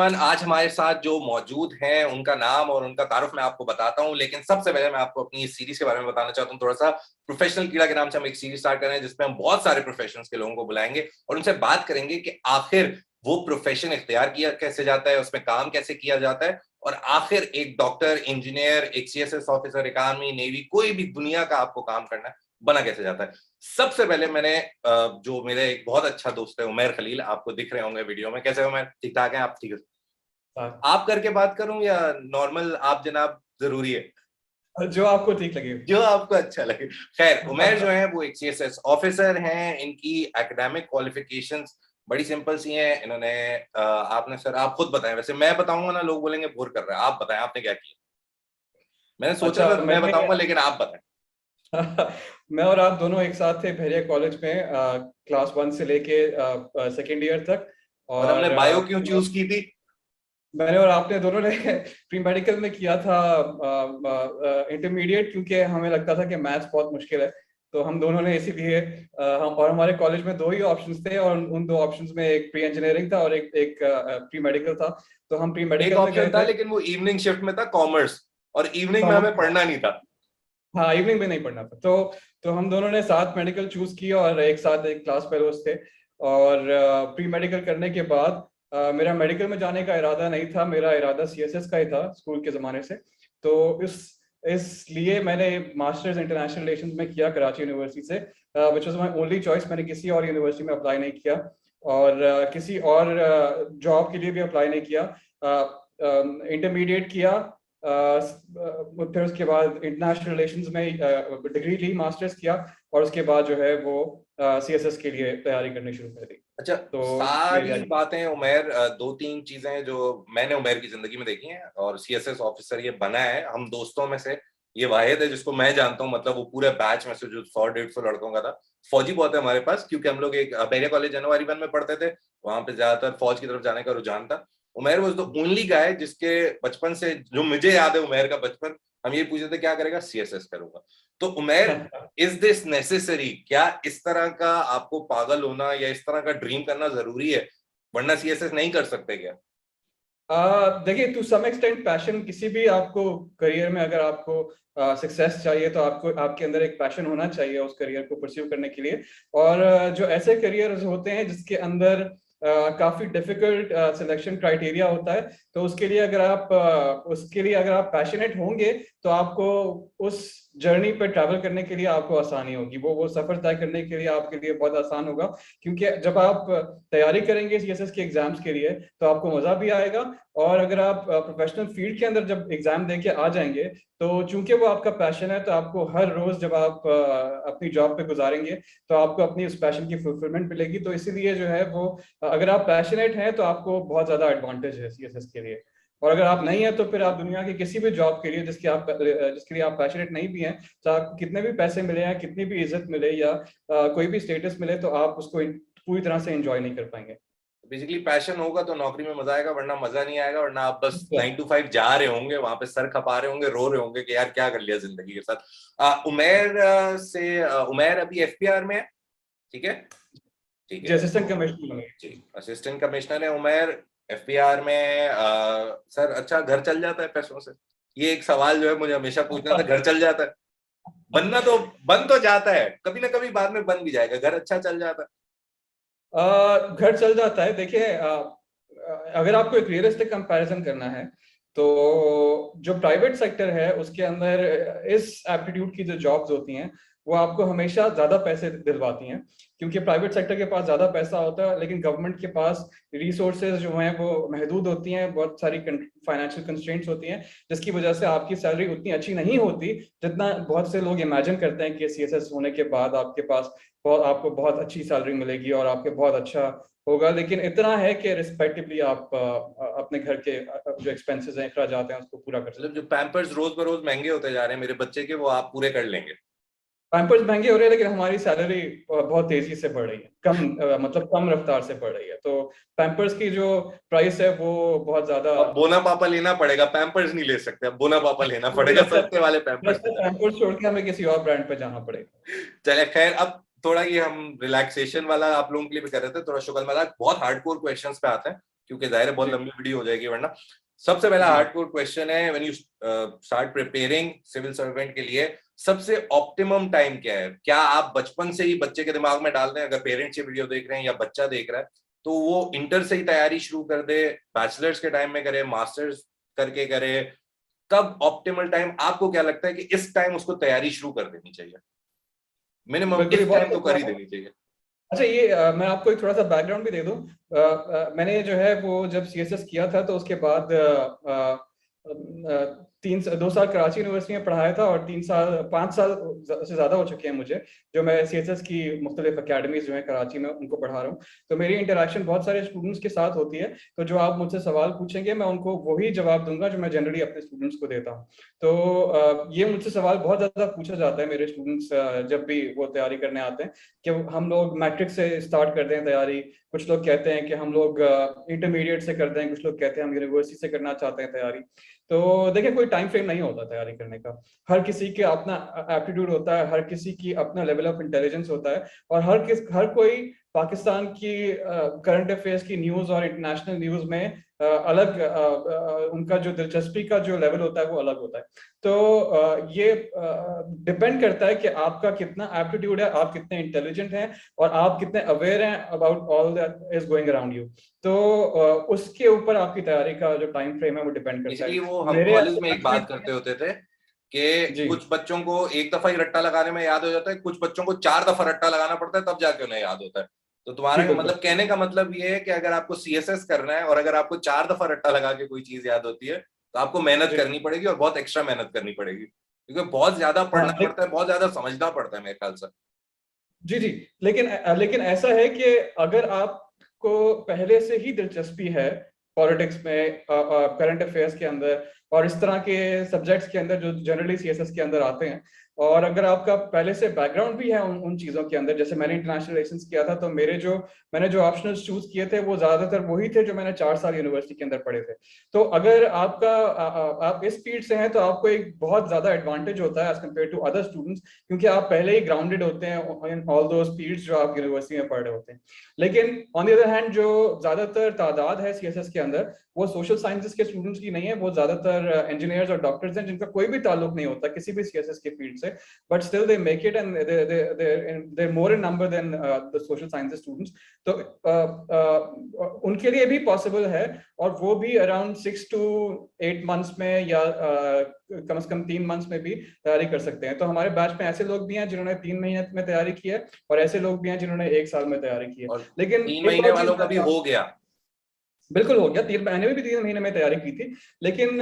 Everyone, आज हमारे साथ जो मौजूद हैं उनका नाम और उनका तारुफ मैं आपको बताता हूं, लेकिन सबसे पहले मैं आपको अपनी इस सीरीज के बारे में बताना चाहता हूं थोड़ा सा। प्रोफेशनल कीड़ा के नाम से हम एक सीरीज स्टार्ट कर रहे हैं जिसमें हम बहुत सारे प्रोफेशंस के लोगों को बुलाएंगे और उनसे बात करेंगे कि आखिर वो प्रोफेशन इख्तियार किया कैसे जाता है, उसमें काम कैसे किया जाता है, और आखिर एक डॉक्टर, इंजीनियर, एक सीएसएस ऑफिसर, एक आर्मी, नेवी, कोई भी दुनिया का आपको काम करना है, बना कैसे जाता है। सबसे पहले मैंने जो मेरे एक बहुत अच्छा दोस्त है उमैर खलील, आपको दिख रहे होंगे वीडियो में। कैसे हो उमैर? ठीक ठाक है आप? ठीक है। हाँ, आप करके बात करूं या नॉर्मल आप जनाब जरूरी है? जो आपको ठीक लगे। जो आपको अच्छा लगे। खैर, उमैर जो है वो एक सीएसएस ऑफिसर हैं। इनकी एकेडमिक क्वालिफिकेशंस बड़ी सिंपल सी हैं। इन्होंने आपने सर आप खुद बताएं, वैसे मैं बताऊंगा ना लोग बोलेंगे बोर कर रहा है, आप बताएं आपने क्या किया। मैंने सोचा अच्छा, था मैं बताऊंगा लेकिन आप बताएं। मैं और आप दोनों एक साथ थे बहरिया कॉलेज में, क्लास 1 से लेके सेकेंड ईयर तक। और हमने और बायो क्यों चूज की थी? मैंने और आपने दोनों ने प्री मेडिकल में किया था इंटरमीडिएट, क्योंकि हमें लगता था कि मैथ्स बहुत मुश्किल है। तो हम दोनों ने इसीलिए हम और हमारे कॉलेज में दो ही ऑप्शंस थे, और उन दो ऑप्शंस में एक प्री इंजीनियरिंग था और एक प्री मेडिकल था। तो हम प्री एक मेडिकल में ऑप्शन गए था थे। लेकिन वो इवनिंग शिफ्ट में था, कॉमर्स, और इवनिंग में हमें कॉमर्स। पढ़ना नहीं था। हाँ, इवनिंग में नहीं पढ़ना था। तो हम दोनों ने साथ मेडिकल चूज किया और एक साथ एक क्लास फेलोज थे। और प्री मेडिकल करने के बाद मेरा मेडिकल में जाने का इरादा नहीं था, मेरा इरादा सीएसएस का ही था स्कूल के ज़माने से। तो इसलिए मैंने मास्टर्स इंटरनेशनल रिलेशंस में किया कराची यूनिवर्सिटी से, which was my only choice. मैंने किसी और यूनिवर्सिटी में अप्लाई नहीं किया और किसी और जॉब के लिए भी अप्लाई नहीं किया। इंटरमीडिएट किया, फिर उसके बाद इंटरनेशनल रिलेशंस में डिग्री ली, मास्टर्स किया, और उसके बाद जो है वो सीएसएस के लिए तैयारी करनी शुरू कर दी। अच्छा, तो सारी मेरी बातें उमैर, दो तीन चीजें जो मैंने उमैर की जिंदगी में देखी हैं, और सीएसएस ऑफिसर ये बना है, हम दोस्तों में से ये वाहिद है जिसको मैं जानता हूँ। मतलब वो पूरे बैच में से जो 100-150 लड़कों का था। फौजी बहुत है हमारे पास, क्योंकि हम लोग एक बहरिया कॉलेज जनवरी 1 में पढ़ते थे, वहां पे ज्यादातर फौज की तरफ जाने का रुझान था। Umair was the only guy जिसके बचपन से, जो मुझे याद है उमैर का बचपन, हम ये पूछते थे क्या करेगा, सीएसएस करूंगा। तो उमैर, इज दिस नेसेसरी? क्या इस तरह का आपको पागल होना या इस तरह का ड्रीम करना जरूरी है, वरना सीएसएस नहीं कर सकते क्या? देखिए, टू सम एक्सटेंट पैशन किसी भी आपको करियर में, अगर आपको सक्सेस चाहिए तो आपको आपके अंदर एक पैशन होना चाहिए उस करियर को परस्यू करने के लिए। और जो ऐसे करियर होते हैं जिसके अंदर काफी डिफिकल्ट सिलेक्शन क्राइटेरिया होता है, तो उसके लिए अगर आप पैशनेट होंगे तो आपको उस जर्नी पे ट्रैवल करने के लिए आपको आसानी होगी। वो सफर तय करने के लिए आपके लिए बहुत आसान होगा, क्योंकि जब आप तैयारी करेंगे सीएसएस के एग्जाम्स के लिए तो आपको मजा भी आएगा। और अगर आप प्रोफेशनल फील्ड के अंदर जब एग्जाम देके आ जाएंगे, तो चूंकि वो आपका पैशन है, तो आपको हर रोज जब आप अपनी जॉब पे गुजारेंगे तो आपको अपनी उस पैशन की फुलफिलमेंट मिलेगी। तो इसीलिए जो है वो, अगर आप पैशनेट हैं तो आपको बहुत ज्यादा एडवांटेज है सीएसएस के लिए। और अगर आप नहीं है तो फिर आप दुनिया की किसी भी जॉब के लिए जिसके लिए आप पैशनेट नहीं भी हैं, तो आपको कितने भी पैसे मिले या कितनी भी इज्जत मिले या कोई भी स्टेटस मिले, तो आप उसको पूरी तरह से एंजॉय नहीं कर पाएंगे। बेसिकली पैशन होगा तो नौकरी में मजा आएगा, वरना मजा नहीं आएगा, वरना आप बस 9 to 5 जा रहे होंगे, वहां पे सर खपा रहे होंगे, रो रहे होंगे कि यार क्या कर लिया जिंदगी के साथ। उमैर अभी एफपीआर में है। ठीक है, ठीक जी, है। असिस्टेंट कमिश्नर में। जी, असिस्टेंट कमिश्नर है उमैर एफपीआर में। सर, अच्छा घर चल जाता है पैसों से? ये एक सवाल जो है मुझे हमेशा पूछना था। घर चल जाता है? बनना तो बन तो जाता है, कभी ना कभी बाद में बन भी जाएगा। घर अच्छा चल जाता है? घर चल जाता है। देखिए, अगर आपको एक रियलिस्टिक कंपैरिजन करना है, तो जो प्राइवेट सेक्टर है उसके अंदर इस एप्टीट्यूड की जो जॉब्स होती हैं वो आपको हमेशा ज्यादा पैसे दिलवाती हैं, क्योंकि प्राइवेट सेक्टर के पास ज्यादा पैसा होता है, लेकिन गवर्नमेंट के पास रिसोर्सेज जो हैं वो महदूद होती हैं, बहुत सारी फाइनेंशियल कंस्ट्रेंट्स होती हैं, जिसकी वजह से आपकी सैलरी उतनी अच्छी नहीं होती जितना बहुत से लोग इमेजिन करते हैं कि सीएसएस होने के बाद आपको बहुत अच्छी सैलरी मिलेगी और आपके बहुत अच्छा होगा। लेकिन इतना है कि रिस्पेक्टिवली आप अपने घर के जो एक्सपेंसेस हैं, अखराजात हैं, उसको पूरा कर मतलब सकते जो हैं। पैम्पर्स रोज बरोज महंगे होते जा रहे हैं मेरे बच्चे के, वो आप पूरे कर लेंगे? पैम्पर्स महंगे हो रहे हैं, लेकिन हमारी सैलरी बहुत तेजी से बढ़ रही है, मतलब कम रफ्तार से बढ़ रही है। तो पैम्पर्स की जो प्राइस है वो बहुत ज्यादा। अब बोना पापा लेना पड़ेगा, पैम्पर्स नहीं ले सकते, अब बोना पापा लेना मुझे पड़ेगा, लगता सस्ते वाले पैम्पर्स पे है जाना। पैम्पर्स छोड़ के हमें किसी और ब्रांड पे जाना पड़ेगा। चले, खैर, अब थोड़ा ये हम रिलैक्सेशन वाला आप लोगों के लिए भी कर रहे थे, थोड़ा शुक्ल मजाक, बहुत हार्डकोर क्वेश्चंस पे आते हैं। क्योंकि जाहिर है बहुत लंबी वीडियो हो जाएगी वरना। सबसे पहला हार्डकोर क्वेश्चन है, when you start preparing civil servant के लिए सबसे ऑप्टिमम टाइम क्या है? क्या आप बचपन से ही बच्चे के दिमाग में डाल दें, अगर पेरेंट्स ये वीडियो देख रहे हैं या बच्चा देख रहा है, तो वो इंटर से ही तैयारी शुरू कर दे, बैचलर्स के टाइम में करे, मास्टर्स करके करे? कब ऑप्टिमल टाइम आपको क्या लगता है कि इस टाइम उसको तैयारी शुरू कर देनी चाहिए? मिनिमम बिल्कुल, ये इस बहुत टाइम तो कर ही देनी चाहिए। अच्छा। ये मैं आपको एक थोड़ा सा बैकग्राउंड भी दे दूं। मैंने जो है वो जब सीएसएस किया था तो उसके बाद 2 साल कराची यूनिवर्सिटी में पढ़ाया था, और 5 साल से ज्यादा हो चुके हैं मुझे जो मैं सीएसएस की मुख्तलिफ अकेडमीज जो है कराची में उनको पढ़ा रहा हूँ। तो मेरी इंटरेक्शन बहुत सारे स्टूडेंट्स के साथ होती है, तो जो आप मुझसे सवाल पूछेंगे मैं उनको वही जवाब दूंगा जो मैं जनरली अपने स्टूडेंट्स को देता हूँ। तो ये मुझसे सवाल बहुत ज्यादा पूछा जाता है मेरे स्टूडेंट्स जब भी वो तैयारी करने आते हैं कि हम लोग मैट्रिक से स्टार्ट करते हैं तैयारी, कुछ लोग कहते हैं कि हम लोग इंटरमीडिएट से करते हैं, कुछ लोग कहते हैं हम यूनिवर्सिटी से करना चाहते हैं तैयारी। तो देखिए, कोई टाइम फ्रेम नहीं होता तैयारी करने का। हर किसी के अपना एप्टीट्यूड होता है, हर किसी की अपना लेवल ऑफ इंटेलिजेंस होता है, और हर कोई पाकिस्तान की करंट अफेयर्स की न्यूज और इंटरनेशनल न्यूज में अलग उनका जो दिलचस्पी का जो लेवल होता है वो अलग होता है। तो ये डिपेंड करता है कि आपका कितना एप्टीट्यूड है, आप कितने इंटेलिजेंट हैं, और आप कितने अवेयर हैं about all that is going around you. तो उसके ऊपर आपकी तैयारी का जो टाइम फ्रेम है वो डिपेंड करता बेसिकली है। वो हम मेरे कॉलेज में एक बात करते होते थे कि जी कुछ बच्चों को एक दफा ही रट्टा लगाने में याद हो जाता है, कुछ बच्चों को 4 दफा रट्टा लगाना पड़ता है तब जाके उन्हें याद होता है। तो जी तुम्हारा बिल्कुल। मतलब कहने का मतलब ये है कि अगर आपको सीएसएस करना है और अगर आपको 4 दफा रट्टा लगा के कोई चीज याद होती है तो आपको मेहनत जी करनी पड़ेगी, और बहुत एक्स्ट्रा मेहनत करनी पड़ेगी, क्योंकि बहुत ज्यादा हाँ पढ़ना पड़ता है, बहुत ज्यादा समझना पड़ता है मेरे ख्याल से। जी जी। लेकिन ऐसा है कि अगर आपको पहले से ही दिलचस्पी है पॉलिटिक्स में, करंट अफेयर्स के अंदर और इस तरह के सब्जेक्ट्स के अंदर जो जनरली सीएसएस के अंदर आते हैं, और अगर आपका पहले से बैकग्राउंड भी है उन चीजों के अंदर, जैसे मैंने इंटरनेशनल रिलेशंस किया था, तो मैंने जो ऑप्शनल्स चूज किए थे वो ज्यादातर वही थे जो मैंने 4 साल यूनिवर्सिटी के अंदर पढ़े थे। तो अगर आप इस फील्ड से हैं तो आपको एक बहुत ज्यादा एडवांटेज होता है as compare to other students, क्योंकि आप पहले ही ग्राउंडेड होते हैं इन ऑल दोस फील्ड्स जो आप यूनिवर्सिटी में पढ़ रहे होते हैं। लेकिन ऑन द अदर हैंड जो ज्यादातर तादाद है सीएसएस के अंदर वो सोशल साइंसेस के स्टूडेंट्स की नहीं है, वो ज्यादातर इंजीनियर्स और डॉक्टर्स हैं जिनका कोई भी ताल्लुक नहीं होता किसी भी सीएसएस के फील्ड से, but still they make it and they're more in number than the social sciences students. तो उनके लिए भी पॉसिबल है, और वो भी अराउंड 6 to 8 months में या कम से कम 3 months में भी तैयारी कर सकते हैं। तो हमारे बैच में ऐसे लोग भी हैं जिन्होंने 3 महीने में तैयारी की है, और ऐसे लोग भी हैं जिन्होंने 1 साल में तैयारी की है। और लेकिन 3 एक महीने और चीज वालों का भी हो गया। बिल्कुल हो गया, 3 महीने में भी 3 महीने में तैयारी की थी। लेकिन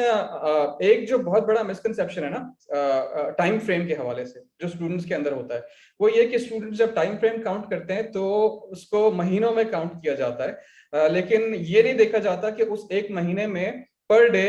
एक जो बहुत बड़ा मिसकंसेप्शन है ना टाइम फ्रेम के हवाले से जो स्टूडेंट्स के अंदर होता है, वो ये कि स्टूडेंट्स जब टाइम फ्रेम काउंट करते हैं तो उसको महीनों में काउंट किया जाता है, लेकिन ये नहीं देखा जाता कि उस एक महीने में पर डे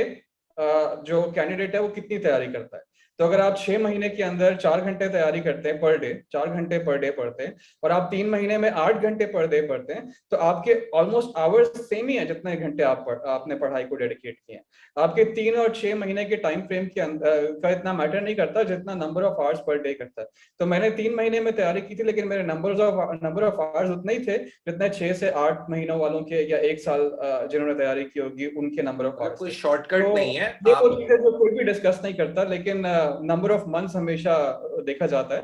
जो कैंडिडेट है वो कितनी तैयारी करता है। तो अगर आप 6 महीने के अंदर 4 घंटे तैयारी करते हैं पर डे, 4 घंटे पर डे पढ़ते हैं, और आप 3 महीने में 8 घंटे पर डे पढ़ते हैं, तो आपके ऑलमोस्ट आवर्स सेम ही है जितने घंटे आपने पढ़ाई को डेडिकेट किए हैं। आपके 3 और 6 महीने के टाइम फ्रेम के अंदर का इतना मैटर नहीं करता जितना number of hours per day करता है। तो मैंने 3 महीने में तैयारी की थी, लेकिन मेरे नंबर ऑफ आवर्स उतने ही थे जितने 6 से 8 महीनों वालों के या 1 साल जिन्होंने तैयारी की होगी उनके नंबर ऑफ मतलब आवर्स कोई थे। शॉर्टकट तो नहीं है ये वो आप। चीज है जो कोई भी डिस्कस नहीं करता, लेकिन नंबर ऑफ मंथ्स हमेशा देखा जाता है,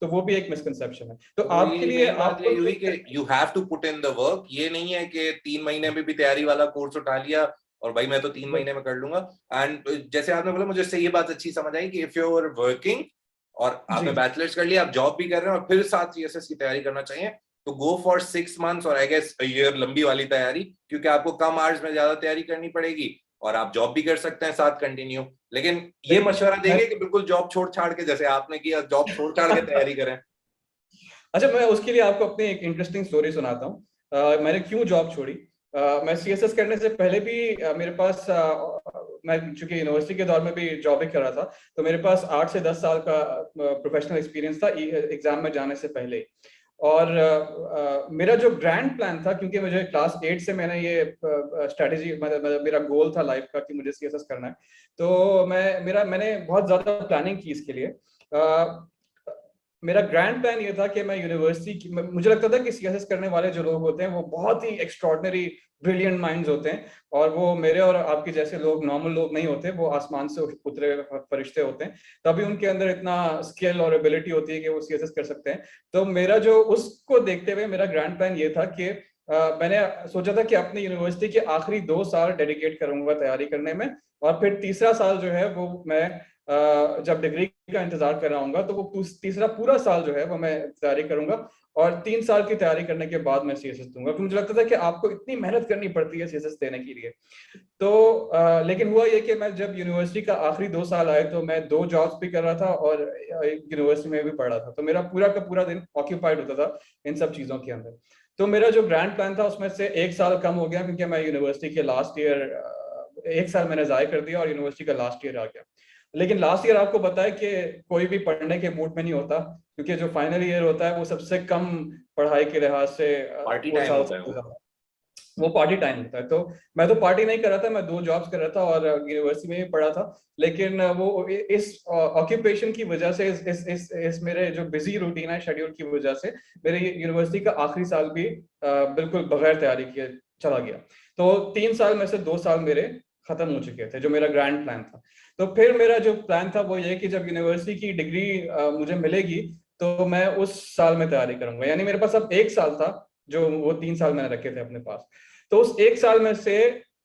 तो वो भी एक मिसकंसेप्शन है। तो तो आपके ये लिए मेन बात आपको यही हुई कि you have to put in the work. ये नहीं है कि 3 महीने में भी तैयारी वाला कोर्स उठा लिया और भाई मैं तो 3 महीने में कर लूंगा। एंड जैसे आपने बोला, मुझे इससे ये बात अच्छी समझ आई कि इफ यू आर वर्किंग और जी आपने बैचलर्स कर लिया, आप जॉब भी कर रहे हैं और फिर साथ सीएसएस की तैयारी करना चाहिए, तो गो फॉर 6 months और आई गेस ईयर लंबी वाली तैयारी, क्योंकि आपको कम आवर्स में ज्यादा तैयारी करनी पड़ेगी और आप जॉब भी कर सकते हैं साथ कंटिन्यू। लेकिन ये देखिए, मशवरा देंगे कि बिल्कुल जॉब छोड़ छाड़ के, जैसे आपने किया, जॉब छोड़ छाड़ के तैयारी करें? अच्छा, मैं उसके लिए आपको अपनी एक इंटरेस्टिंग स्टोरी सुनाता हूँ। मैंने क्यों जॉब छोड़ी। मैं सीएसएस करने से पहले भी मेरे पास मैं चूंकि यूनिवर्सिटी के दौर में भी जॉब ही कर रहा था, तो मेरे पास 8 से 10 साल का प्रोफेशनल एक्सपीरियंस था एग्जाम में जाने से पहले। और मेरा जो ग्रैंड प्लान था, क्योंकि मुझे क्लास 8 से मैंने ये स्ट्रेटेजी, मतलब मेरा गोल था लाइफ का कि मुझे सीएसएस करना है, तो मैंने बहुत ज्यादा प्लानिंग की इसके लिए। मेरा ग्रैंड प्लान ये था कि मैं यूनिवर्सिटी, मुझे लगता था कि सीएसएस करने वाले जो लोग होते हैं वो बहुत ही एक्स्ट्रॉर्डनरी ब्रिलियंट माइंड्स होते हैं, और वो मेरे और आपके जैसे लोग, नॉर्मल लोग नहीं होते, वो आसमान से उतरे फरिश्ते होते हैं, तभी उनके अंदर इतना स्किल और एबिलिटी होती है कि वो सीएसएस कर सकते हैं। तो मेरा जो, उसको देखते हुए मेरा ग्रैंड प्लान ये था कि मैंने सोचा था कि अपनी यूनिवर्सिटी के आखिरी 2 साल डेडिकेट करूंगा तैयारी करने में, और फिर तीसरा साल जो है वो मैं जब डिग्री का इंतजार कर रहा हूँ तो वो तीसरा पूरा साल जो है वो मैं तैयारी करूंगा, और 3 साल की तैयारी करने के बाद मैं सीएसएस दूंगा। तो मुझे लगता था कि आपको इतनी मेहनत करनी पड़ती है सीएसएस देने के लिए। तो लेकिन हुआ ये कि मैं जब यूनिवर्सिटी का आखिरी 2 साल आए तो मैं 2 जॉब्स भी कर रहा था और यूनिवर्सिटी में भी पढ़ रहा था, तो मेरा पूरा का पूरा दिन ऑक्यूपाइड होता था इन सब चीजों के अंदर। तो मेरा जो ग्रैंड प्लान था उसमें से 1 साल कम हो गया, क्योंकि मैं यूनिवर्सिटी के लास्ट ईयर, 1 साल मैंने जाया कर दिया और यूनिवर्सिटी का लास्ट ईयर आ गया। लेकिन लास्ट ईयर आपको पता है कि कोई भी पढ़ने के मूड में नहीं होता, क्योंकि जो फाइनल ईयर होता है वो सबसे कम पढ़ाई के लिहाज से पार्टी वो टाइम साल होता है सबसे, वो पार्टी टाइम होता है। तो मैं तो पार्टी नहीं कर रहा था, मैं 2 जॉब्स कर रहा था और यूनिवर्सिटी में भी पढ़ा था। लेकिन वो इस ऑक्यूपेशन की वजह से, इस मेरे जो बिजी रूटीन है, शेड्यूल की वजह से मेरे यूनिवर्सिटी का आखिरी साल भी बिल्कुल बगैर तैयारी किए चला गया। तो 3 साल में से 2 साल मेरे खत्म हो चुके थे, जो मेरा ग्रैंड प्लान था। तो फिर मेरा जो प्लान था वो ये कि जब यूनिवर्सिटी की डिग्री मुझे मिलेगी तो मैं उस साल में तैयारी करूंगा। यानी मेरे पास अब 1 साल था, जो वो 3 साल मैंने रखे थे अपने पास। तो उस 1 साल में से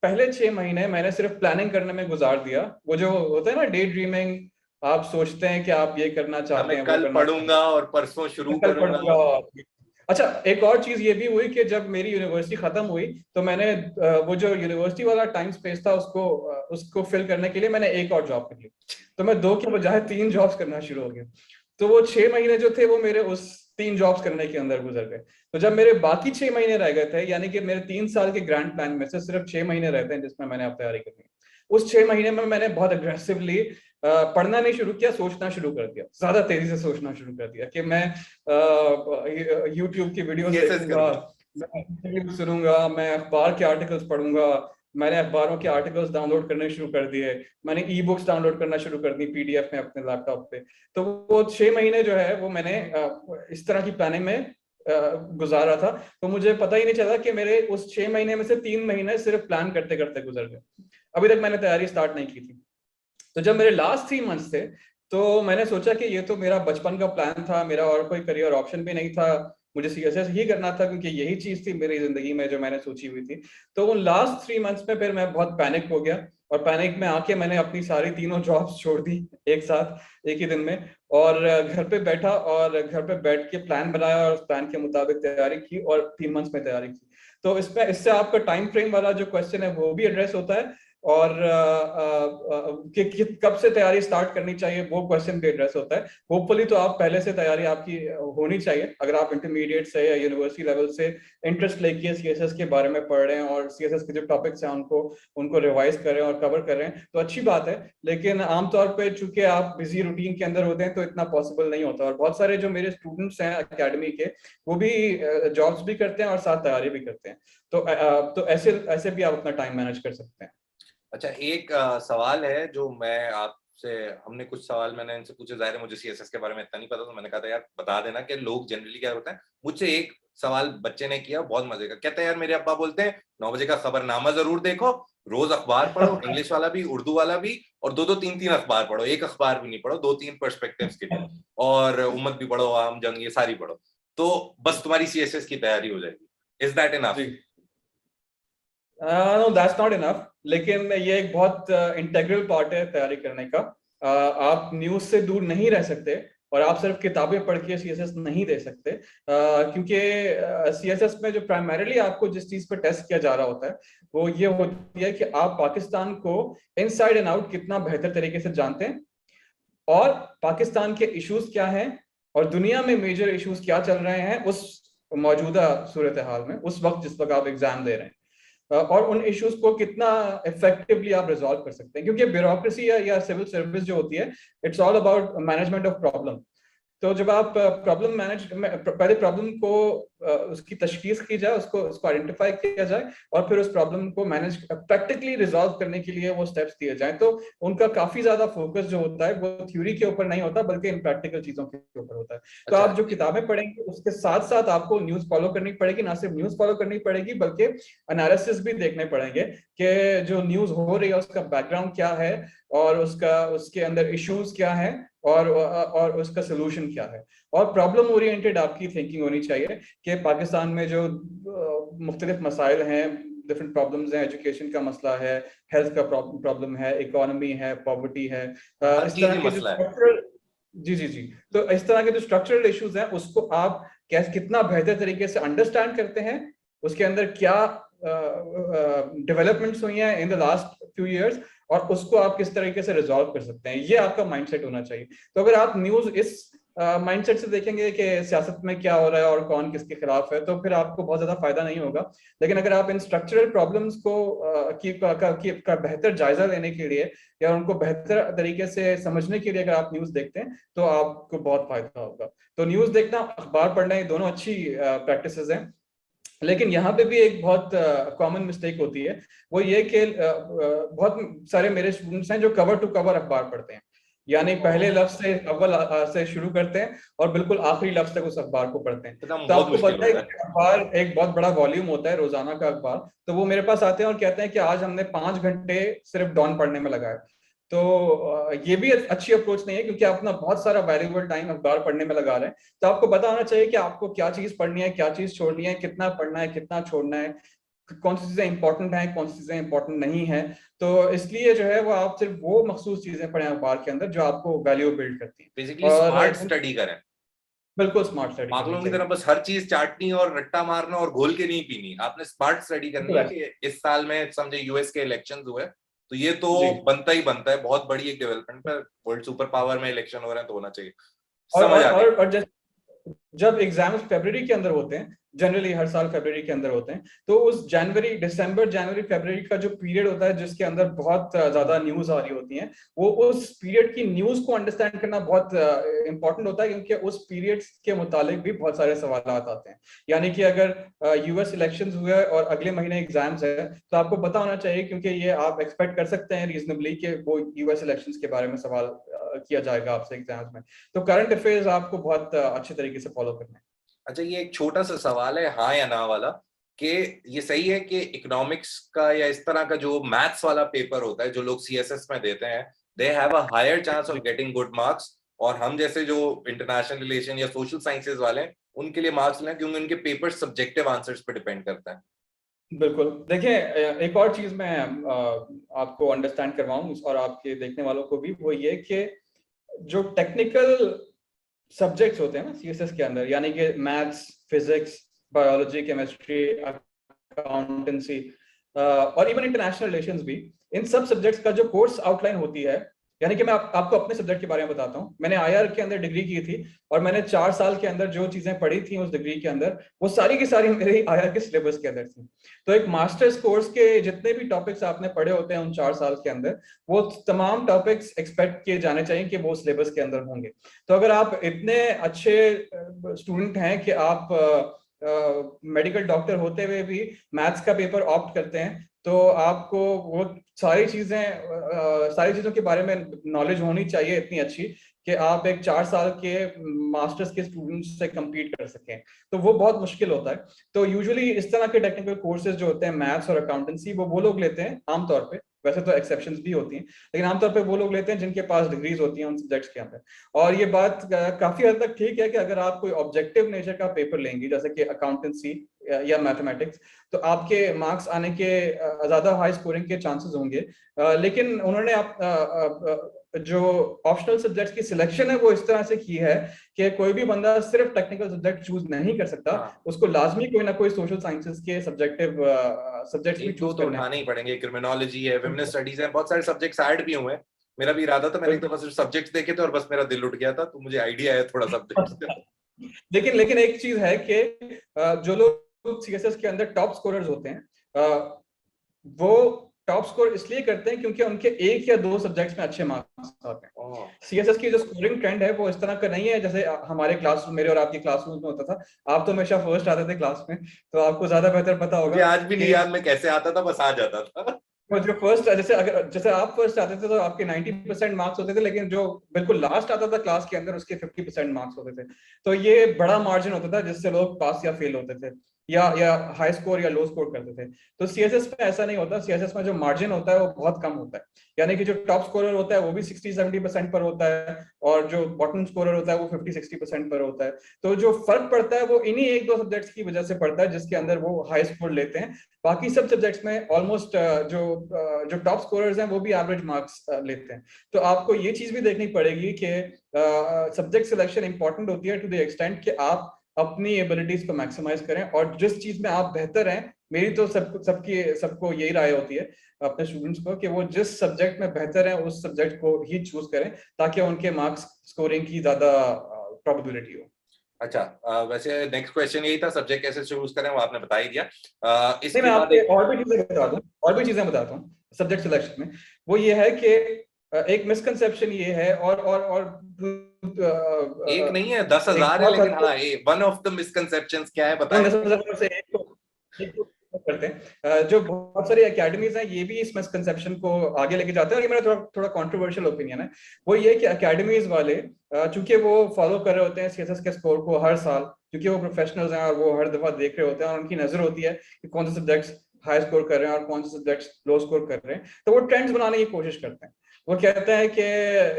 पहले 6 महीने मैंने सिर्फ प्लानिंग करने में गुजार दिया। वो जो होता है ना डे ड्रीमिंग, आप सोचते हैं कि आप ये करना हाँ, चाहते मैं हैं, वो कल करना चाहते पढ़ूंगा और परसों हैं, शुरू कल करूंगा। पढ़ूंगा। अच्छा, एक और चीज ये भी हुई कि जब मेरी यूनिवर्सिटी खत्म हुई तो मैंने वो जो यूनिवर्सिटी वाला टाइम स्पेस था उसको फिल करने के लिए मैंने एक और जॉब कर ली। तो मैं 2 के बजाय 3 जॉब्स करना शुरू हो गया। तो वो 6 महीने जो थे वो मेरे उस 3 जॉब्स करने के अंदर गुजर गए। तो जब मेरे बाकी 6 महीने रह गए थे, यानी कि मेरे 3 साल के ग्रैंड प्लान में से सिर्फ 6 महीने रहते हैं जिसमें मैंने अब तैयारी करनी है, उस 6 महीने में मैंने बहुत अग्रेसिवली पढ़ना नहीं शुरू किया, सोचना शुरू कर दिया, ज्यादा तेजी से सोचना शुरू कर दिया कि मैं यूट्यूब की वीडियोस सीएसएस देखूंगा, करूंगा। मैं इंटरव्यू सुनूंगा, मैं अखबार के आर्टिकल्स पढ़ूंगा। मैंने अखबारों के आर्टिकल्स डाउनलोड करने शुरू कर दिए, मैंने ई बुक्स डाउनलोड करना शुरू कर दी पीडीएफ में अपने लैपटॉप पे। तो वो 6 महीने जो है वो मैंने इस तरह की प्लानिंग में गुजारा था। तो मुझे पता ही नहीं चला कि मेरे उस 6 महीने में से 3 महीने सिर्फ प्लान करते करते गुजर गए। अभी तक मैंने तैयारी स्टार्ट नहीं की थी। तो जब मेरे लास्ट 3 मंथ्स थे तो मैंने सोचा कि ये तो मेरा बचपन का प्लान था, मेरा और कोई करियर ऑप्शन भी नहीं था, मुझे सीएसएस ही करना था क्योंकि यही चीज थी मेरी जिंदगी में जो मैंने सोची हुई थी। तो उन लास्ट 3 मंथ्स में फिर मैं बहुत पैनिक हो गया, और पैनिक में आके मैंने अपनी सारी तीनों जॉब्स छोड़ दी एक साथ, एक ही दिन में। और घर पे बैठा और घर पे बैठ के प्लान बनाया और उस प्लान के मुताबिक तैयारी की और 3 मंथ्स में तैयारी की। तो इससे आपका टाइम फ्रेम वाला जो क्वेश्चन है वो भी एड्रेस होता है, और कि कब से तैयारी स्टार्ट करनी चाहिए वो क्वेश्चन भी एड्रेस होता है। होपफुली तो आप पहले से तैयारी आपकी होनी चाहिए, अगर आप इंटरमीडिएट से या यूनिवर्सिटी लेवल से इंटरेस्ट लेके सीएसएस के बारे में पढ़ रहे हैं और सीएसएस के जो टॉपिक्स हैं उनको उनको रिवाइज कर रहे हैं और कवर कर रहे हैं तो अच्छी बात है। लेकिन आमतौर पर चूंकि आप बिजी रूटीन के अंदर होते हैं तो इतना पॉसिबल नहीं होता, और बहुत सारे जो मेरे स्टूडेंट्स हैं अकेडमी के वो भी जॉब्स भी करते हैं और साथ तैयारी भी करते हैं। तो ऐसे ऐसे भी आप अपना टाइम मैनेज कर सकते हैं। अच्छा, एक सवाल है जो मैं आपसे, हमने कुछ सवाल मैंने इनसे पूछे, जाहिर है मुझे सीएसएस के बारे में इतना नहीं पता, तो मैंने कहा था यार बता देना कि लोग जनरली क्या होता है। मुझसे एक सवाल बच्चे ने किया, बहुत मजे का, कहते हैं यार मेरे अब्बा बोलते हैं 9 बजे का खबरनामा जरूर देखो, रोज अखबार पढ़ो, इंग्लिश वाला भी उर्दू वाला भी, और 2-2 3-3 अखबार पढ़ो, एक अखबार भी नहीं पढ़ो, 2-3 पर्सपेक्टिव्स के लिए, और उम्मत भी पढ़ो, आम जंग, ये सारी पढ़ो, तो बस तुम्हारी सीएसएस की तैयारी हो जाएगी। Is that enough? जी, नो दैट्स नॉट इनफ, लेकिन ये एक बहुत इंटेग्रल पार्ट है तैयारी करने का। आप न्यूज से दूर नहीं रह सकते और आप सिर्फ किताबें पढ़ के सीएसएस नहीं दे सकते, क्योंकि सीएसएस में जो प्राइमरीली आपको जिस चीज पर टेस्ट किया जा रहा होता है वो ये होती है कि आप पाकिस्तान को इनसाइड एंड आउट कितना बेहतर तरीके से जानते हैं, और पाकिस्तान के इश्यूज क्या हैं और दुनिया में मेजर इश्यूज क्या चल रहे हैं उस मौजूदा सूरत हाल में, उस वक्त जिस वक्त आप एग्जाम दे रहे हैं, और उन इश्यूज को कितना इफेक्टिवली आप रिजॉल्व कर सकते हैं। क्योंकि ब्यूरोक्रेसी या सिविल सर्विस जो होती है, it's all about management of problem. तो जब आप पहले प्रॉब्लम को उसकी तशखीस की जाए, उसको आइडेंटिफाई किया जाए, और फिर उस प्रॉब्लम को मैनेज प्रैक्टिकली रिजॉल्व करने के लिए वो स्टेप्स दिए जाएं, तो उनका काफी ज्यादा फोकस जो होता है वो थ्योरी के ऊपर नहीं होता, बल्कि इन प्रैक्टिकल चीजों के ऊपर होता है। तो अच्छा, आप जो किताबें पढ़ेंगे उसके साथ साथ आपको न्यूज फॉलो करनी पड़ेगी, ना सिर्फ न्यूज फॉलो करनी पड़ेगी बल्कि एनालिसिस भी देखने पड़ेंगे कि जो न्यूज हो रही है उसका बैकग्राउंड क्या है, और उसके अंदर इश्यूज क्या है, और उसका सोल्यूशन क्या है। और प्रॉब्लम ओरिएंटेड आपकी थिंकिंग होनी चाहिए कि पाकिस्तान में जो मुख्तलिफ मसाइल हैं, डिफरेंट प्रॉब्लम्स हैं, एजुकेशन का मसला है, हेल्थ का प्रॉब्लम है, इकोनॉमी है, पॉवर्टी है, हर इस चीज तरह ही के जो मसला है। स्ट्रक्चरल, जी जी जी, तो इस तरह के जो स्ट्रक्चरल इश्यूज हैं उसको आप कैसे कितना बेहतर तरीके से अंडरस्टैंड करते हैं, उसके अंदर क्या डेवलपमेंट्स हुई हैं in the last few years, और उसको आप किस तरीके से रिजॉल्व कर सकते हैं, ये आपका माइंडसेट होना चाहिए। तो अगर आप न्यूज इस माइंडसेट से देखेंगे कि सियासत में क्या हो रहा है और कौन किसके खिलाफ है, तो फिर आपको बहुत ज्यादा फायदा नहीं होगा। लेकिन अगर आप इन स्ट्रक्चरल प्रॉब्लम्स को का बेहतर जायजा लेने के लिए या उनको बेहतर तरीके से समझने के लिए अगर आप न्यूज देखते हैं तो आपको बहुत फायदा होगा। तो न्यूज देखना, अखबार पढ़ना, ये दोनों अच्छी प्रैक्टिसेस हैं। लेकिन यहाँ पे भी एक बहुत कॉमन मिस्टेक होती है, वो ये कि बहुत सारे मेरे स्टूडेंट्स हैं जो कवर टू कवर अखबार पढ़ते हैं, यानी पहले लफ्ज से अव्वल से शुरू करते हैं और बिल्कुल आखिरी लफ्ज तक उस अखबार को पढ़ते हैं। एकदम तो बहुत आपको मुश्किल पता है होता है। कि अखबार एक बहुत बड़ा वॉल्यूम होता है, रोजाना का अखबार। तो वो मेरे पास आते हैं और कहते हैं कि आज हमने 5 घंटे सिर्फ डॉन पढ़ने में लगाए। तो ये भी अच्छी अप्रोच नहीं है, क्योंकि आप अपना बहुत सारा वैल्यूएबल टाइम अखबार पढ़ने में लगा रहे हैं। तो आपको पता होना चाहिए कि आपको क्या चीज पढ़नी है, क्या चीज छोड़नी है, कितना पढ़ना है, कितना छोड़ना है, कौन सी चीजें इंपॉर्टेंट हैं, कौन सी चीजें इंपॉर्टेंट नहीं है। तो इसलिए जो है वो आप सिर्फ वो मखसूस चीजें पढ़ें अखबार के अंदर जो आपको वैल्यू बिल्ड करती बेसिकली हैं, स्मार्ट और स्टडी करें। बिल्कुल स्मार्ट स्टडी करनी पागलों की तरह चाहिए। बस हर चीज चाटनी और रट्टा मारना और घोल के नहीं पीनी। आपने स्मार्ट स्टडी करनी बिल्कुल है ऐसा। कि इस साल में समझे यूएस के इलेक्शंस हुए, तो ये तो जी। बनता ही बनता है, बहुत बड़ी एक डेवलपमेंट है। वर्ल्ड सुपर पावर में इलेक्शन हो रहे हैं तो होना चाहिए। और समझ और आ गई। और, और जब एग्जाम्स फरवरी के अंदर होते हैं, जनरली हर साल फरवरी के अंदर होते हैं, तो उस जनवरी फरवरी का जो पीरियड होता है जिसके अंदर बहुत ज्यादा न्यूज आ रही होती हैं, वो उस पीरियड की न्यूज को अंडरस्टैंड करना बहुत इंपॉर्टेंट होता है, क्योंकि उस पीरियड के मुतालिक भी बहुत सारे सवाल आते हैं। यानी कि अगर यूएस इलेक्शंस हुए और अगले महीने एग्जाम्स है, तो आपको पता होना चाहिए, क्योंकि ये आप एक्सपेक्ट कर सकते हैं रीजनेबली कि वो यूएस इलेक्शंस के बारे में सवाल किया जाएगा आपसे एग्जाम्स में। तो करंट अफेयर्स आपको बहुत अच्छे तरीके से फॉलो करना है। अच्छा, ये एक छोटा सा सवाल है, हाँ या ना वाला, कि ये सही है कि इकोनॉमिक्स का या इस तरह का जो मैथ्स वाला पेपर होता है जो लोग सीएसएस में देते हैं, they have a higher chance of getting good marks, और हम जैसे जो इंटरनेशनल रिलेशन या सोशल साइंसेज वाले हैं उनके लिए मार्क्स लें, क्योंकि उनके पेपर सब्जेक्टिव आंसर्स पे डिपेंड करता है। बिल्कुल। देखिए, एक और चीज मैं आपको अंडरस्टैंड करवाऊं और आपके देखने वालों को भी, वो ये कि जो टेक्निकल सब्जेक्ट्स होते हैं ना सीएसएस के अंदर, यानी कि maths, physics, biology, chemistry, accountancy, और इवन इंटरनेशनल रिलेशंस भी, इन सब सब्जेक्ट्स का जो कोर्स आउटलाइन होती है, यानी कि मैं आपको अपने सब्जेक्ट के बारे में बताता हूँ। मैंने आईआर के अंदर डिग्री की थी, और मैंने 4 साल के अंदर जो चीजें पढ़ी थी उस डिग्री के अंदर, वो सारी की सारी मेरे आईआर के सिलेबस के अंदर थी। तो एक मास्टर्स कोर्स के जितने भी टॉपिक्स आपने पढ़े होते हैं उन 4 साल के अंदर, वो तमाम टॉपिक्स एक्सपेक्ट किए जाने चाहिए कि वो सिलेबस के अंदर होंगे। तो अगर आप इतने अच्छे स्टूडेंट हैं कि आप मेडिकल डॉक्टर होते हुए भी मैथ्स का पेपर ऑप्ट करते हैं, तो आपको वो सारी चीजों के बारे में नॉलेज होनी चाहिए इतनी अच्छी कि आप एक 4 साल के मास्टर्स के स्टूडेंट से compete कर सकें। तो वो बहुत मुश्किल होता है। तो यूजुअली इस तरह के टेक्निकल कोर्सेज जो होते हैं मैथ्स और अकाउंटेंसी, वो लोग लेते हैं आमतौर पे, वैसे तो एक्सेप्शंस भी होती हैं, लेकिन आमतौर पे वो लोग लेते हैं जिनके पास डिग्रीज होती हैं उन सब्जेक्ट्स के अंदर। और ये बात काफी हद तक ठीक है कि अगर आप कोई ऑब्जेक्टिव नेचर का पेपर लेंगे, जैसे कि अकाउंटेंसी या मैथमेटिक्स, तो आपके मार्क्स आने के ज्यादा हाई स्कोरिंग के चांसेस होंगे। लेकिन उन्होंने जो ऑप्शनल सब्जेक्ट्स की सिलेक्शन है वो इस तरह से की है कि कोई भी बंदा सिर्फ टेक्निकल सब्जेक्ट चूज नहीं कर सकता, हाँ, उसको लाजमी कोई ना कोई सोशल साइंसेज के सब्जेक्ट्स भी एक दो चूज तो करने उठाने ही पड़ेंगे। क्रिमिनोलॉजी है, हैं। फेमिनिस्ट स्टडीज है, बहुत सारे सब्जेक्ट्स ऐड भी हुए हैं। मेरा भी इरादा था, मैंने एक दफा सिर्फ सब्जेक्ट्स देखे थे और बस मेरा दिल उठ गया था, तो मुझे आइडिया है थोड़ा सब्जेक्ट्स का। लेकिन एक चीज है कि जो लोग सीएसएस के अंदर टॉप स्कोरर्स होते हैं, वो टॉप स्कोर इसलिए करते हैं क्योंकि उनके एक या दो सब्जेक्ट्स में अच्छे मार्क्स आते हैं। सीएसएस की जो स्कोरिंग ट्रेंड है वो इस तरह का नहीं है जैसे हमारे क्लास, मेरे और आपकी क्लासरूम में होता था। आप तो हमेशा फर्स्ट आते थे क्लास में, तो आपको ज्यादा बेहतर पता होगा। मुझे आज भी नहीं याद मैं कैसे आता था, बस आ जाता था। जो फर्स्ट, जैसे आप फर्स्ट आते थे तो आपके 90% मार्क्स होते थे, लेकिन जो बिल्कुल लास्ट आता था क्लास के अंदर उसके 50% मार्क्स होते थे। तो ये बड़ा मार्जिन होता था जिससे लोग पास या फेल होते थे, या हाई स्कोर या लो स्कोर करते थे। तो सीएसएस में ऐसा नहीं होता। सीएसएस में जो मार्जिन होता है वो बहुत कम होता है, यानी कि जो टॉप स्कोरर होता है वो भी 60-70% पर होता है, और जो बॉटम स्कोरर होता है वो 50-60% पर होता है। तो जो फर्क पड़ता है वो इन्हीं एक दो सब्जेक्ट्स की वजह से पड़ता है जिसके अंदर वो हाई स्कोर लेते हैं। बाकी सब सब्जेक्ट्स में ऑलमोस्ट जो टॉप स्कोरर्स हैं वो भी एवरेज मार्क्स लेते हैं। तो आपको ये चीज भी देखनी पड़ेगी कि सब्जेक्ट सिलेक्शन इंपॉर्टेंट होती है टू द एक्सटेंट कि आप अपनी एबिलिटीज को मैक्सिमाइज करें, और जिस चीज में आप बेहतर हैं, मेरी तो सबको यही राय होती है अपने स्टूडेंट्स को कि वो जिस सब्जेक्ट में बेहतर है उस सब्जेक्ट को ही चूज करें ताकि उनके मार्क्स स्कोरिंग की ज्यादा प्रोबेबिलिटी हो। अच्छा, वैसे नेक्स्ट क्वेश्चन यही था, सब्जेक्ट कैसे चूज करें, वो आपने बता ही दिया। नहीं, मैं इसके बाद आपको और भी चीजें बताता हूँ सब्जेक्ट सिलेक्शन में। वो ये है कि एक मिसकंसेप्शन ये है, और एक नहीं है, एक 10,000 है, बहुत लेकिन हद हाँ, ये वन ऑफ द मिसकंसेप्शंस क्या है उन बताएं। 10,000 में से एक तो करते हैं। जो बहुत सारी एकेडमीज हैं ये भी इस मिसकंसेप्शन को आगे लेके जाते हैं, और ये मेरा थोड़ा थोड़ा कंट्रोवर्शियल ओपिनियन है। वो ये कि एकेडमीज वाले चूंकि वो फॉलो कर रहे होते हैं सीएसएस के स्कोर को हर साल, क्योंकि वो प्रोफेशनल्स हैं और वो हर दफा देख रहे होते हैं, और उनकी नजर होती है कि कौन से सब्जेक्ट्स हाई स्कोर कर रहे हैं और कौन से सब्जेक्ट्स लो स्कोर कर रहे हैं। तो वो ट्रेंड्स बनाने की कोशिश करते हैं। वो कहते हैं कि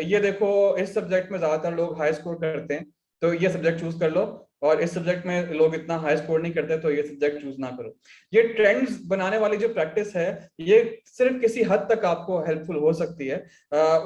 ये देखो इस सब्जेक्ट में ज्यादातर लोग हाई स्कोर करते हैं, तो ये सब्जेक्ट चूज कर लो, और इस सब्जेक्ट में लोग इतना हाई स्कोर नहीं करते तो ये सब्जेक्ट चूज ना करो। ये ट्रेंड्स बनाने वाली जो प्रैक्टिस है ये सिर्फ किसी हद तक आपको हेल्पफुल हो सकती है।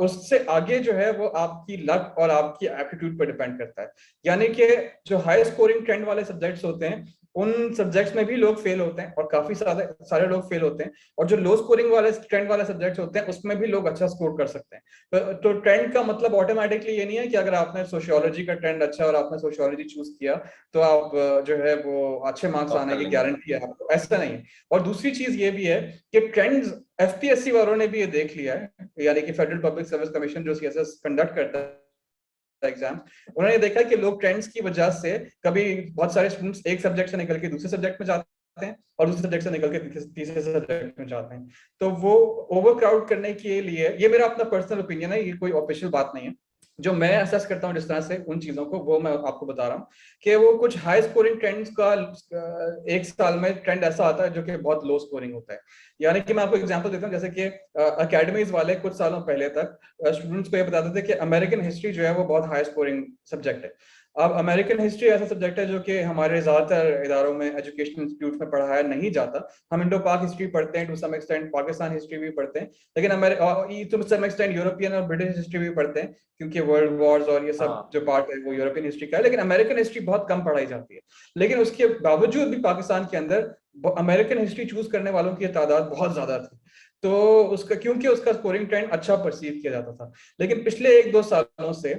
उससे आगे जो है वो आपकी लक और आपकी एप्टीट्यूड पर डिपेंड करता है। यानी कि जो हाई स्कोरिंग ट्रेंड वाले सब्जेक्ट्स होते हैं उन सब्जेक्ट्स में भी लोग फेल होते हैं, और काफी सारे लोग फेल होते हैं। और जो लो स्कोरिंग वाले ट्रेंड वाले सब्जेक्ट्स होते हैं उसमें भी लोग अच्छा स्कोर कर सकते हैं। तो ट्रेंड का मतलब ऑटोमेटिकली ये नहीं है कि अगर आपने सोशियोलॉजी का ट्रेंड अच्छा है और आपने सोशियोलॉजी चूज किया तो आप जो है वो अच्छे मार्क्स टॉप आने कर की लेंगे। गारंटी है आपको, ऐसा नहीं है। और दूसरी चीज ये भी है कि ट्रेंड्स एफपीएससी वालों ने भी ये देख लिया है, यानी कि फेडरल पब्लिक सर्विस कमीशन जो सीएसएस कंडक्ट करता है एग्जाम, उन्होंने देखा कि लोग ट्रेंड्स की वजह से कभी बहुत सारे स्टूडेंट्स एक सब्जेक्ट से निकल के दूसरे सब्जेक्ट में जाते हैं, और दूसरे सब्जेक्ट से निकल के तीसरे सब्जेक्ट में जाते हैं। तो वो ओवर क्राउड करने के लिए, ये मेरा अपना पर्सनल ओपिनियन है, ये कोई ऑफिशियल बात नहीं है, जो मैं असेस करता हूँ जिस तरह से उन चीजों को वो मैं आपको बता रहा हूँ कि वो कुछ हाई स्कोरिंग ट्रेंड्स का एक साल में ट्रेंड ऐसा आता है जो कि बहुत लो स्कोरिंग होता है। यानी कि मैं आपको एग्जांपल देता हूँ, जैसे कि अकेडमीज वाले कुछ सालों पहले तक स्टूडेंट्स को ये बताते थे कि अमेरिकन हिस्ट्री जो है वो बहुत हाई स्कोरिंग सब्जेक्ट है। अब अमेरिकन हिस्ट्री ऐसा सब्जेक्ट है जो कि हमारे ज्यादातर इदारों में एजुकेशन इंस्टीट्यूट में पढ़ाया नहीं जाता। हम इंडो पाक हिस्ट्री पढ़ते हैं, to some extent Pakistan history भी पढ़ते हैं, लेकिन टू सम एक्सटेंट यूरोपियन और ब्रिटिश हिस्ट्री भी पढ़ते हैं, क्योंकि वर्ल्ड वॉर्स और ये सब हाँ, जो पार्ट है वो यूरोपियन हिस्ट्री का है। लेकिन अमेरिकन हिस्ट्री बहुत कम पढ़ाई जाती है। लेकिन उसके बावजूद भी पाकिस्तान के अंदर अमेरिकन हिस्ट्री चूज करने वालों की तादाद बहुत ज्यादा थी। तो उसका, क्योंकि उसका स्कोरिंग ट्रेंड अच्छा परसीव किया जाता था। लेकिन पिछले एक दो सालों से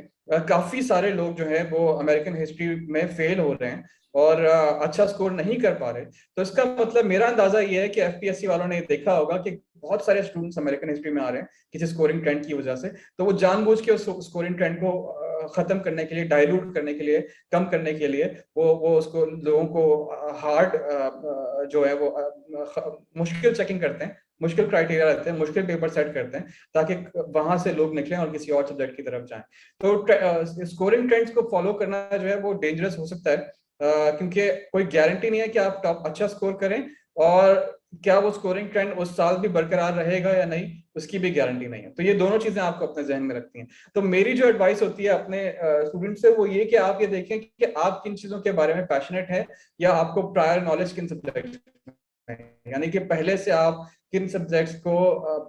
काफी सारे लोग जो है वो अमेरिकन हिस्ट्री में फेल हो रहे हैं और अच्छा स्कोर नहीं कर पा रहे। तो इसका मतलब मेरा अंदाजा ये है कि एफपीएससी वालों ने देखा होगा कि बहुत सारे स्टूडेंट्स अमेरिकन हिस्ट्री में आ रहे हैं किसी स्कोरिंग ट्रेंड की वजह से, तो वो जानबूझ के उस स्कोरिंग ट्रेंड को खत्म करने के लिए, डाइल्यूट करने के लिए, कम करने के लिए वो उसको लोगों को हार्ड जो है वो मुश्किल चेकिंग करते हैं, मुश्किल क्राइटेरिया रहते हैं, मुश्किल पेपर सेट करते हैं ताकि वहां से लोग निकलें और किसी और सब्जेक्ट की तरफ जाएं। तो स्कोरिंग ट्रेंड्स को फॉलो करना जो है वो डेंजरस हो सकता है, क्योंकि कोई गारंटी नहीं है कि आप टॉप अच्छा स्कोर करें, और क्या वो स्कोरिंग ट्रेंड उस साल भी बरकरार रहेगा या नहीं उसकी भी गारंटी नहीं है। तो ये दोनों चीजें आपको अपने जहन में रखती हैं। तो मेरी जो एडवाइस होती है अपने स्टूडेंट से वो ये कि आप ये देखें कि आप किन चीजों के बारे में पैशनेट है, या आपको प्रायर नॉलेज किन सब्जेक्ट में, यानी कि पहले से आप किन सब्जेक्ट्स को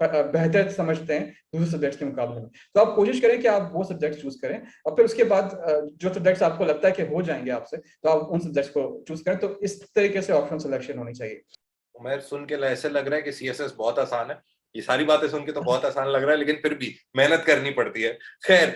बेहतर समझते हैं दूसरे सब्जेक्ट्स के मुकाबले में। तो आप कोशिश करें कि आप वो सब्जेक्ट चूज करें, और फिर उसके बाद जो सब्जेक्ट्स आपको लगता है कि हो जाएंगे आपसे, तो आप उन सब्जेक्ट्स को चूज करें। तो इस तरीके से ऑप्शन सिलेक्शन होनी चाहिए। मैं सुन के ऐसे लग रहा है कि सीएसएस बहुत आसान है। ये सारी बातें सुन के तो बहुत आसान लग रहा है, लेकिन फिर भी मेहनत करनी पड़ती है। खैर,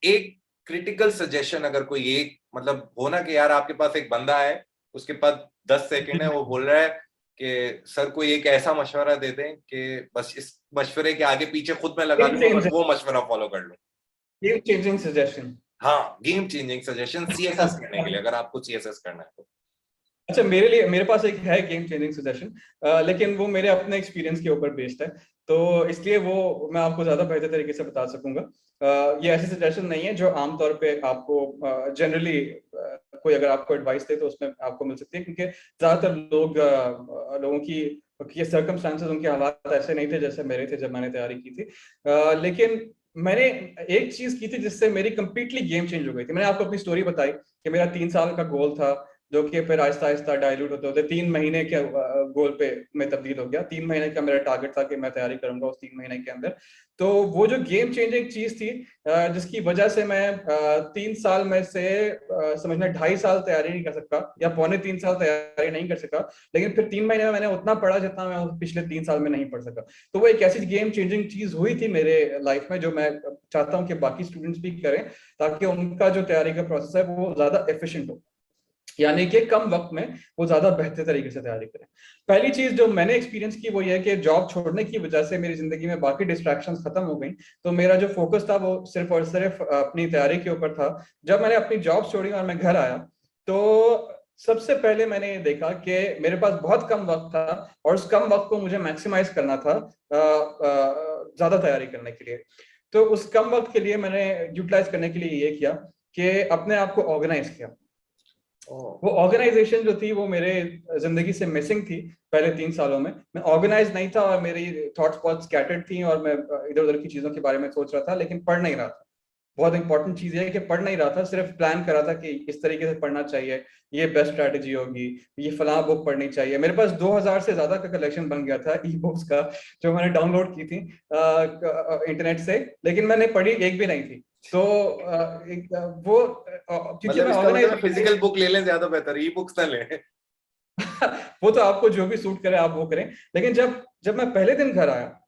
एक क्रिटिकल सजेशन अगर कोई एक मतलब हो ना कि यार आपके पास एक बंदा है, उसके पास 10 सेकंड है, वो बोल रहा है कि सर कोई एक ऐसा मशवरा दे दें कि बस इस मशवरे के आगे पीछे खुद में लगा लूं, बस वो मशवरा फॉलो कर लूं। Game changing suggestion. हाँ, गेम चेंजिंग सजेशन सीएसएस करने के लिए, अगर आपको सीएसएस करना है तो। अच्छा, मेरे पास एक है गेम चेंजिंग सजेशन, लेकिन वो मेरे अपने एक्सपीरियंस के ऊपर बेस्ड है, तो इसलिए वो मैं आपको ज्यादा बेहतर तरीके से बता सकूंगा। ये ऐसे सजेशन नहीं है जो आमतौर पे आपको जनरली कोई अगर आपको एडवाइस दे तो उसमें आपको मिल सकती है, क्योंकि ज्यादातर लोगों की ये सर्कमस्टांसेस, उनके हालात ऐसे नहीं थे जैसे मेरे थे जब मैंने तैयारी की थी। लेकिन मैंने एक चीज की थी जिससे मेरी कंप्लीटली गेम चेंज हो गई थी। मैंने आपको अपनी स्टोरी बताई कि मेरा 3 साल का गोल था, जो कि फिर आहिस्ता आहिस्ता डायल्यूट होते होते 3 महीने के गोल पे में तब्दील हो गया। 3 महीने का मेरा टारगेट था कि मैं तैयारी करूंगा उस 3 महीने के अंदर। तो वो जो गेम चेंजिंग चीज थी, जिसकी वजह से मैं 3 साल में से समझना 2.5 साल तैयारी नहीं कर सकता, या 2.75 साल तैयारी नहीं कर सका, लेकिन फिर 3 महीने में मैंने उतना पढ़ा जितना मैं पिछले 3 साल में नहीं पढ़ सका। तो वो एक ऐसी गेम चेंजिंग चीज हुई थी मेरे लाइफ में, जो मैं चाहता हूँ कि बाकी स्टूडेंट्स भी करें, ताकि उनका जो तैयारी का प्रोसेस है वो ज्यादा एफिशिएंट हो, यानी कि कम वक्त में वो ज्यादा बेहतर तरीके से तैयारी करें। पहली चीज जो मैंने एक्सपीरियंस की वो ये है कि जॉब छोड़ने की वजह से मेरी जिंदगी में बाकी डिस्ट्रैक्शंस खत्म हो गई, तो मेरा जो फोकस था वो सिर्फ और सिर्फ अपनी तैयारी के ऊपर था। जब मैंने अपनी जॉब छोड़ी और मैं घर आया, तो सबसे पहले मैंने ये देखा कि मेरे पास बहुत कम वक्त था, और उस कम वक्त को मुझे मैक्सिमाइज करना था ज्यादा तैयारी करने के लिए। तो उस कम वक्त के लिए मैंने यूटिलाइज करने के लिए ये किया कि अपने आप को ऑर्गेनाइज किया। वो ऑर्गेनाइजेशन जो थी वो मेरे जिंदगी से मिसिंग थी पहले 3 सालों में। मैं ऑर्गेनाइज नहीं था और मेरी थॉट्स बहुत स्कैटर्ड थी, और मैं इधर उधर की चीजों के बारे में सोच रहा था, लेकिन पढ़ नहीं रहा था। बहुत इंपॉर्टेंट चीज है कि पढ़ नहीं रहा था, सिर्फ प्लान कर रहा था कि इस तरीके से पढ़ना चाहिए, ये बेस्ट स्ट्रैटेजी होगी, ये फलां बुक पढ़नी चाहिए। मेरे पास 2000 से ज्यादा का कलेक्शन बन गया था ई बुक्स का, जो मैंने डाउनलोड की थी इंटरनेट से, लेकिन मैंने पढ़ी एक भी नहीं थी। तो वो क्योंकि मतलब मैं इसका मतलब ऑर्गेनाइज फिजिकल बुक ले लें, ज्यादा बेहतर, ई बुक्स ना लें। वो तो आपको जो भी सूट करे आप वो करें। लेकिन जब जब मैं पहले दिन घर आया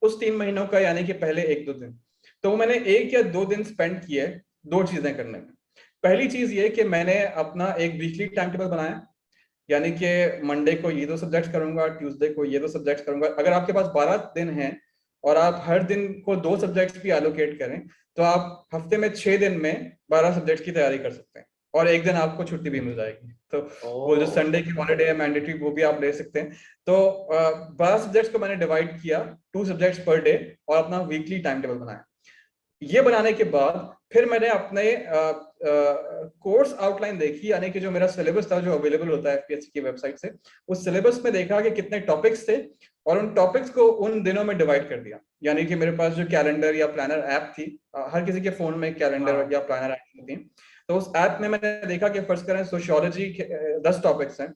उस 3 महीनों का, यानी कि पहले 1-2 दिन, तो मैंने 1 या 2 दिन स्पेंड किए 2 चीजें करने में। पहली चीज ये कि मैंने अपना एक वीकली टाइम टेबल बनाया, यानी कि मंडे को ये 2 सब्जेक्ट करूंगा, ट्यूसडे को ये 2 सब्जेक्ट करूंगा। अगर आपके पास 12 दिन हैं और आप हर दिन को 2 सब्जेक्ट भी एलोकेट करें, तो आप हफ्ते में 6 दिन में 12 सब्जेक्ट की तैयारी कर सकते हैं, और एक दिन आपको छुट्टी भी मिल जाएगी। तो वो जो संडे की हॉलीडे है मैंडेटरी, वो भी आप ले सकते हैं। तो 12 सब्जेक्ट्स को मैंने डिवाइड किया, 2 सब्जेक्ट्स पर डे, और अपना वीकली टाइम टेबल बनाया। ये बनाने के बाद फिर मैंने अपने कोर्स आउटलाइन देखी, यानी कि जो मेरा सिलेबस था जो अवेलेबल होता है एफपीएससी की वेबसाइट से, उस सिलेबस में देखा कि कितने टॉपिक्स थे, और उन टॉपिक्स को उन दिनों में डिवाइड कर दिया। यानी कि मेरे पास जो कैलेंडर या प्लानर ऐप थी, हर किसी के फोन में कैलेंडर या प्लानर ऐप होती है, तो उस ऐप में मैंने देखा कि फर्स्ट करें सोशियोलॉजी के 10 टॉपिक्स हैं,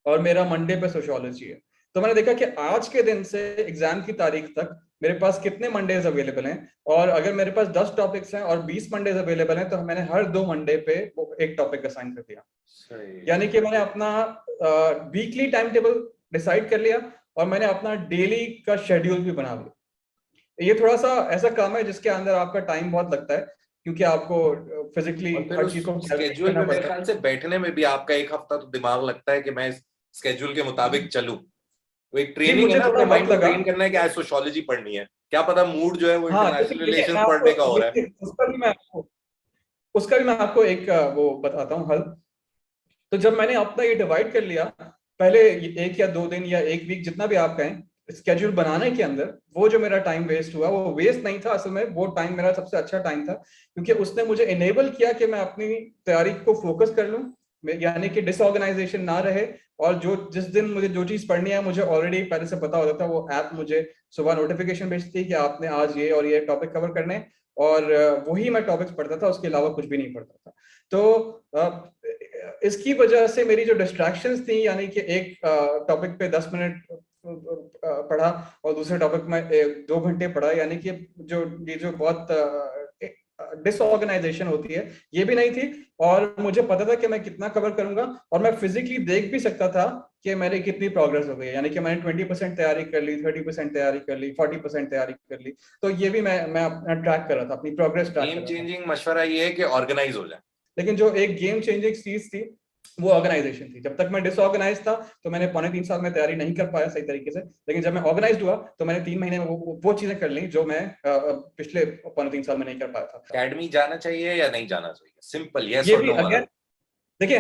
और मेरा मंडे पे सोशियोलॉजी है। तो मैंने देखा कि आज के दिन से एग्जाम की तारीख तक मेरे पास कितने मंडेज अवेलेबल हैं, और अगर मेरे पास 10 टॉपिक्स हैं और 20 मंडेज अवेलेबल हैं, तो मैंने हर 2 मंडे पे एक टॉपिक असाइन कर दिया। यानी कि मैंने अपना वीकली टाइम टेबल डिसाइड कर लिया, और मैंने अपना डेली का शेड्यूल भी बना लिया। ये थोड़ा सा ऐसा काम है जिसके अंदर आपका टाइम बहुत लगता है, क्योंकि आपको फिजिकली और फिर हर उस चीज को कैलकुलेट स्केड्यूल करना पे मेरे पड़ता है। ख्याल से बैठने में भी आपका एक हफ्ता तो दिमाग लगता है कि मैं इस स्केड्यूल के मुताबिक चलूं। वो एक जी, ट्रेनिंग है मुझे ना, थोड़ा अपने माइंड वक्त को लगा। ट्रेन करना है कि आज सोशियोलॉजी पढ़नी है। क्या पता मूड जो है वो हाँ, इंटरनेशनल देखिए रिलेशंस मैं पढ़ने का आपको हो रहा है। उसका भी मैं आपको एक वो बताता हूँ हल। तो जब मैंने अपना ये डिवाइड कर लिया, पहले 1 या 2 दिन या एक वीक जितना भी आप कहें, स्केड्यूल बनाने के अंदर वो जो मेरा टाइम वेस्ट हुआ वो वेस्ट नहीं था, असल में वो टाइम मेरा सबसे अच्छा टाइम था, क्योंकि उसने मुझे इनेबल किया कि मैं अपनी तैयारी को फोकस कर लूं, यानी कि डिसऑर्गेनाइजेशन ना रहे। और जो जिस दिन मुझे जो चीज पढ़नी है मुझे ऑलरेडी पहले से पता होता था, वो ऐप मुझे सुबह नोटिफिकेशन भेजती कि आपने आज ये और ये टॉपिक कवर करने हैं, और वही मैं टॉपिक्स पढ़ता था, उसके अलावा कुछ भी नहीं पढ़ता था। तो इसकी वजह से मेरी जो डिस्ट्रैक्शंस थी, यानी कि एक टॉपिक पे 10 मिनट पढ़ा और दूसरे टॉपिक में 2 घंटे पढ़ा, यानी कि जो ये जो बहुत डिसऑर्गेनाइजेशन होती है, ये भी नहीं थी। और मुझे पता था कि मैं कितना कवर करूंगा, और मैं फिजिकली देख भी सकता था कि मेरी कितनी प्रोग्रेस हो गई, यानी कि मैंने 20% तैयारी कर ली, 30% तैयारी कर ली, 40% तैयारी कर ली। तो ये भी मैं अपना ट्रैक कर रहा था, अपनी प्रोग्रेस ट्रैक कर गेम रहा था। चेंजिंग मशवरा ये है कि ऑर्गेनाइज हो जाए। लेकिन जो एक गेम चेंजिंग चीज थी वो ऑर्गेनाइजेशन थी। जब तक मैं डिसऑर्गेनाइज था तो मैंने 3.25 साल में तैयारी नहीं कर पाया सही तरीके से, लेकिन जब मैं ऑर्गेनाइज्ड हुआ तो मैंने 3 महीने में वो चीजें कर ली जो मैं पिछले 3.25 साल में नहीं कर पाया था। अकेडमी जाना चाहिए या नहीं जाना चाहिए? सिंपल यस ये और भी नो वाला। अगेन देखिए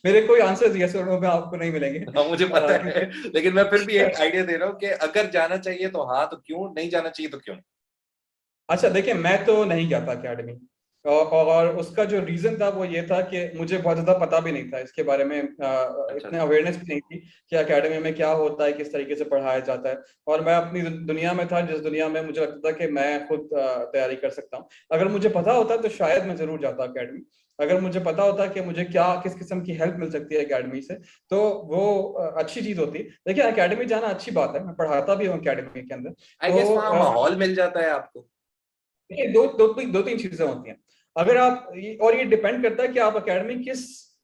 मेरे कोई आंसर यस और नो में आपको नहीं मिलेंगे। हाँ मुझे पता है, क्योंकि लेकिन मैं फिर भी एक आइडिया दे रहा हूँ कि अगर जाना चाहिए तो हाँ, तो क्यों? नहीं जाना चाहिए तो क्यों? अच्छा देखिए, मैं तो नहीं गया था अकेडमी, और उसका जो रीजन था वो ये था कि मुझे बहुत ज्यादा पता भी नहीं था इसके बारे में, अच्छा इतने अच्छा। अवेयरनेस भी नहीं थी कि एकेडमी में क्या होता है, किस तरीके से पढ़ाया जाता है। और मैं अपनी दुनिया में था जिस दुनिया में मुझे लगता था कि मैं खुद तैयारी कर सकता हूँ। अगर मुझे पता होता तो शायद मैं जरूर जाता अकेडमी। अगर मुझे पता होता कि मुझे क्या किस किस्म की हेल्प मिल सकती है एकेडमी से, तो वो अच्छी चीज होती। देखिए एकेडमी जाना अच्छी बात है, मैं पढ़ाता भी हूँ एकेडमी के अंदर। आई गेस तो वहाँ माहौल मिल जाता है आपको। देखिए दो तीन चीजें होती हैं। अगर आप और ये डिपेंड करता है कि आप एकेडमी किस